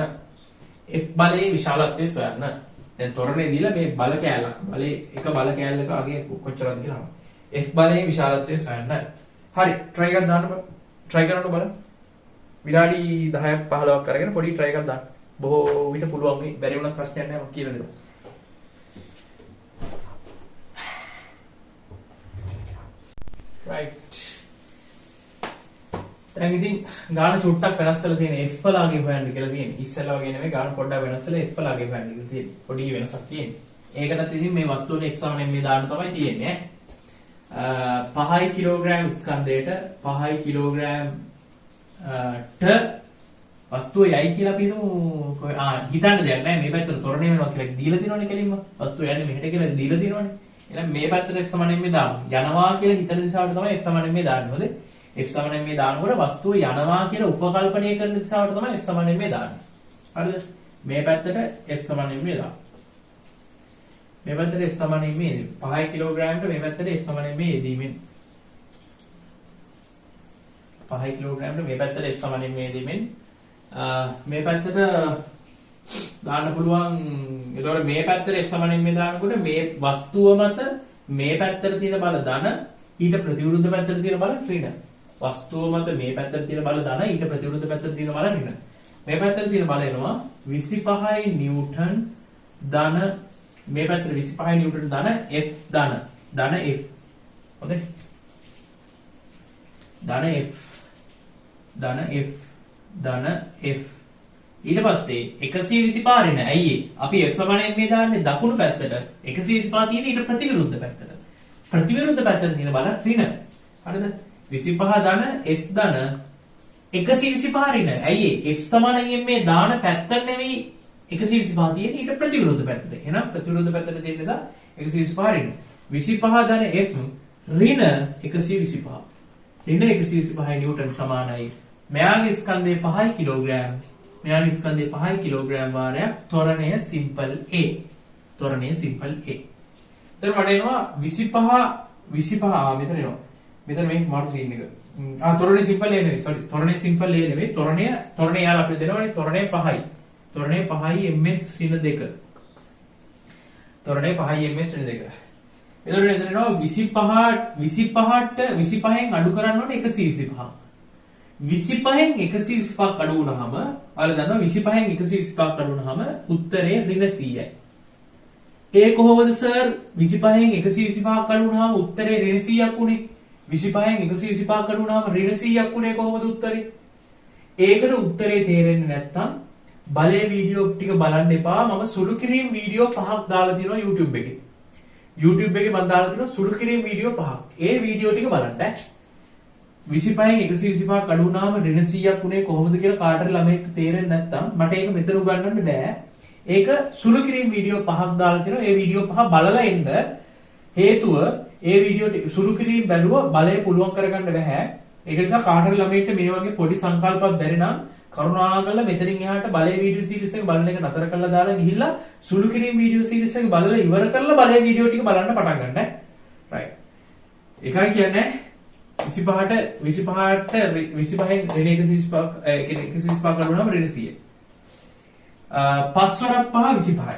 F බලයේ විශාලත්වය සොයන්න. දැන් ත්වරණය දීලා මේ බල කෑල්ලක් බලයේ එක බල කෑල්ලක අගේ කොච්චරද කියලා. F බලයේ විශාලත්වය සොයන්න. හරි try එකක් දාන්න බෑ. try කරන්න බලන්න. විනාඩි 10ක් 15ක් අරගෙන පොඩි try එකක් දාන්න. බොහෝ විට පුළුවන් මේ බැරි වුණත් ප්‍රශ්නයක් නැහැ මම කියලා දෙනවා. right. දැන් ඉතින් ගාන චුට්ටක් වෙනස් වෙලා තියෙන F වලාගේ හොයන්න කියලා තියෙන්නේ. ඉස්සෙල්ලා වගේ නෙමෙයි ගාන පොඩ්ඩක් වෙනස් වෙලා F වලාගේ හොයන්න කියලා තියෙන්නේ. පොඩි වෙනසක් තියෙන්නේ. ඒකටත් ඉතින් මේ වස්තුවේ x සමාන m දාන්න තමයි තියෙන්නේ. 5 කිලෝග්‍රෑම් ස්කන්ධයට 5 කිලෝග්‍රෑම් ට වස්තුව යයි කියලා අපි හිතන්න දෙයක් නැහැ. මේ පැත්තට ත්වරණය වෙනවා කියලා දීලා තියෙනවනේ කෙලින්ම. වස්තුව යන්නේ මෙහෙට කියලා දීලා තියෙනවනේ. එහෙනම් මේ පැත්තට x සමාන m දාමු. යනවා කියලා හිතන දිශාවට තමයි x සමාන m දාන්නේ. හොඳේ. f සමාන m දානකොට වස්තුව යනවා කියලා උපකල්පනය කරන දිශාවට තමයි x සමාන m දාන්නේ. හරිද? මේ පැත්තට x සමාන m දාමු. මේ පැත්තට x සමාන m 5 කිලෝග්‍රෑම්ට මේ පැත්තට x සමාන m යෙදීමෙන් 5 කිලෝග්‍රෑම්ට මේ පැත්තට x සමාන m යෙදීමෙන් මේ පැත්තට දාන්න පුළුවන්. ඒතකොට මේ පැත්තට x සමාන m දානකොට මේ වස්තුව මත මේ පැත්තට තියෙන බල ධන ඊට ප්‍රතිවිරුද්ධ පැත්තට තියෙන බල ඍණ. වස්තුව මත මේ පැත්තට තියෙන බල ධන ඊට ප්‍රතිවිරුද්ධ පැත්තට තියෙන බල ඍණ. මේ පැත්තට තියෙන බල එනවා 25 නිව්ටන් ධන මේ පැත්තට 25 නිව්ටන් ධන F ධන F. හොඳයි. ධන F ධන F ඊට පස්සේ 125 රින. ඇයි අපි F සමාන m දාන්නේ දකුණු පැත්තට 125 තියෙන ඊට ප්‍රතිවිරුද්ධ පැත්තට. ප්‍රතිවිරුද්ධ පැත්තට තියෙන බල රින. හරිද? 25 ධන F ධන 125 රින. ඇයි F සමාන m දාන පැත්ත නෙවෙයි 125 තියෙන ඊට ප්‍රතිවිරුද්ධ පැත්තට. එහෙනම් ප්‍රතිවිරුද්ධ පැත්තට තියෙන නිසා 125 රින. 25 ධන F රින 125. රින 125 නිව්ටන් සමානයි. මෙයාගේ ස්කන්ධය 5 කිලෝග්‍රෑම්. මෙයාගේ ස්කන්ධය 5 කිලෝග්‍රෑම් වාරයක්. ත්වරණය සිම්පල් A. ත්වරණය සිම්පල් A. එතන මට එනවා 25 මෙතන එනවා. මෙතන මේ මාරු සීන් එක. ත්වරණය සිම්පල් A නෙවෙයි. sorry. ත්වරණය සිම්පල් A නෙවෙයි. ත්වරණය යාලා අපිට දෙනවනේ ත්වරණය 5යි. ත්වරණය 5යි ms ඍණ 2. ත්වරණය 5යි ms ඍණ 2. එතකොට එතන එනවා 25න් අඩු කරන්න ඕනේ 125. 25න් 125ක් අඩු වුණාම ඔයාලා දන්නවා 25න් 125ක් අඩු වුණාම උත්තරේ ඍණ 100යි. ඒ කොහොමද සර් 25න් 125ක් අඩු වුණාම උත්තරේ ඍණ 100ක් උනේ? 25න් 125ක් අඩු වුණාම ඍණ 100ක් උනේ කොහොමද උත්තරේ? ඒකට උත්තරේ තේරෙන්නේ නැත්තම් බලේ වීඩියෝ ටික බලන්න එපා. මම සුළු කිරීම වීඩියෝ 5ක් දාලා තියෙනවා YouTube එකේ. YouTube එකේ මම දාලා තියෙනවා සුළු කිරීම වීඩියෝ 5ක්. ඒ වීඩියෝ ටික බලන්න ඈ. 25න් 125ක් අඩු වුණාම ඍණ 100ක් උනේ කොහොමද කියලා කාටද ළමයෙක්ට තේරෙන්නේ නැත්තම් මට ඒක මෙතන උගන්වන්න බෑ. ඒක සුළු කිරීම වීඩියෝ 5ක් දාලා තියෙනවා. ඒ වීඩියෝ 5 බලලා එන්න. හේතුව ඒ වීඩියෝ සුළු කිරීම බැලුවා බලය පුළුවන් කරගන්න බෑ. ඒක නිසා කාටද ළමයෙක්ට මේ වගේ පොඩි සංකල්පයක් බැරි නම් කරුණාකරලා මෙතනින් එහාට බලේ වීඩියෝ සීරීස් එක බලන එක නතර කරලා දාලා ගිහිල්ලා සුළු කිරීම වීඩියෝ සීරීස් එක බලලා ඉවර කරලා බලේ වීඩියෝ ටික බලන්න පටන් ගන්න. රයිට්. ඒකයි කියන්නේ 25ට 25න් ඍණ 125ක් 125ක් අඩු වුණාම ඍණ 100. 5 වරක් 5 25යි.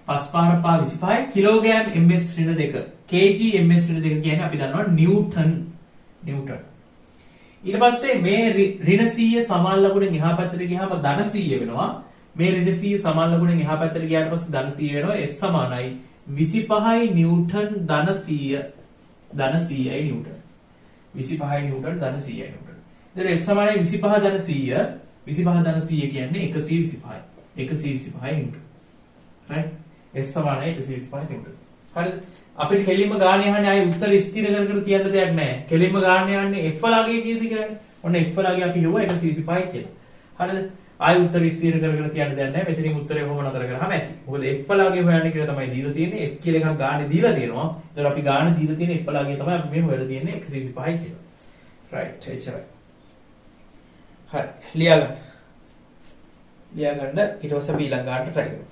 5 පාරක් 5 25යි කිලෝග්‍රෑම් ms ඍණ 2. kg ms ඍණ 2 කියන්නේ අපි දන්නවා නිව්ටන්. ඊට පස්සේ මේ ඍණ 100 සමාන ලකුණෙන් එහා පැත්තට ගියාම ධන 100 වෙනවා. මේ ඍණ 100 සමාන ලකුණෙන් එහා පැත්තට ගියාට පස්සේ ධන 100 වෙනවා. F සමානයි 25යි නිව්ටන් ධන 100 ධන 100යි නිව්ටන්. 25යි නිව්ටන් ධන 100යි නිව්ටන්. එතකොට F සමානයි 25 ධන 100 25 ධන 100 කියන්නේ 125යි. 125යි නිව්ටන්. right? F සමානයි 125 නිව්ටන්. හරිද? අපිට කෙලින්ම ගාන යහන්නේ ආයේ උත්තර ස්ථිර කර තියන්න දෙයක් නැහැ. කෙලින්ම ගාන යන්නේ F වලාගේ කීයද කියලා. ඔන්න F වලාගේ අපි හිතුවා 125 කියලා. හරිද? ආයි උත්තර ස්ථිර කරගෙන තියන්න දෙයක් නැහැ. මෙතනින් උත්තරේ කොහොම නතර කරාම ඇති. මොකද f ලාගේ හොයන්නේ කියලා තමයි දීලා තියෙන්නේ. f කියලා එකක් ගානේ දීලා තියෙනවා. ඒතර අපි ගානේ දීලා තියෙන f ලාගේ තමයි අපි මේ හොයලා තියෙන්නේ 125යි කියලා. රයිට් එච්චරයි. හරි ලියා ගන්න ඊට පස්සේ අපි ඊළඟ ගානට try කරමු.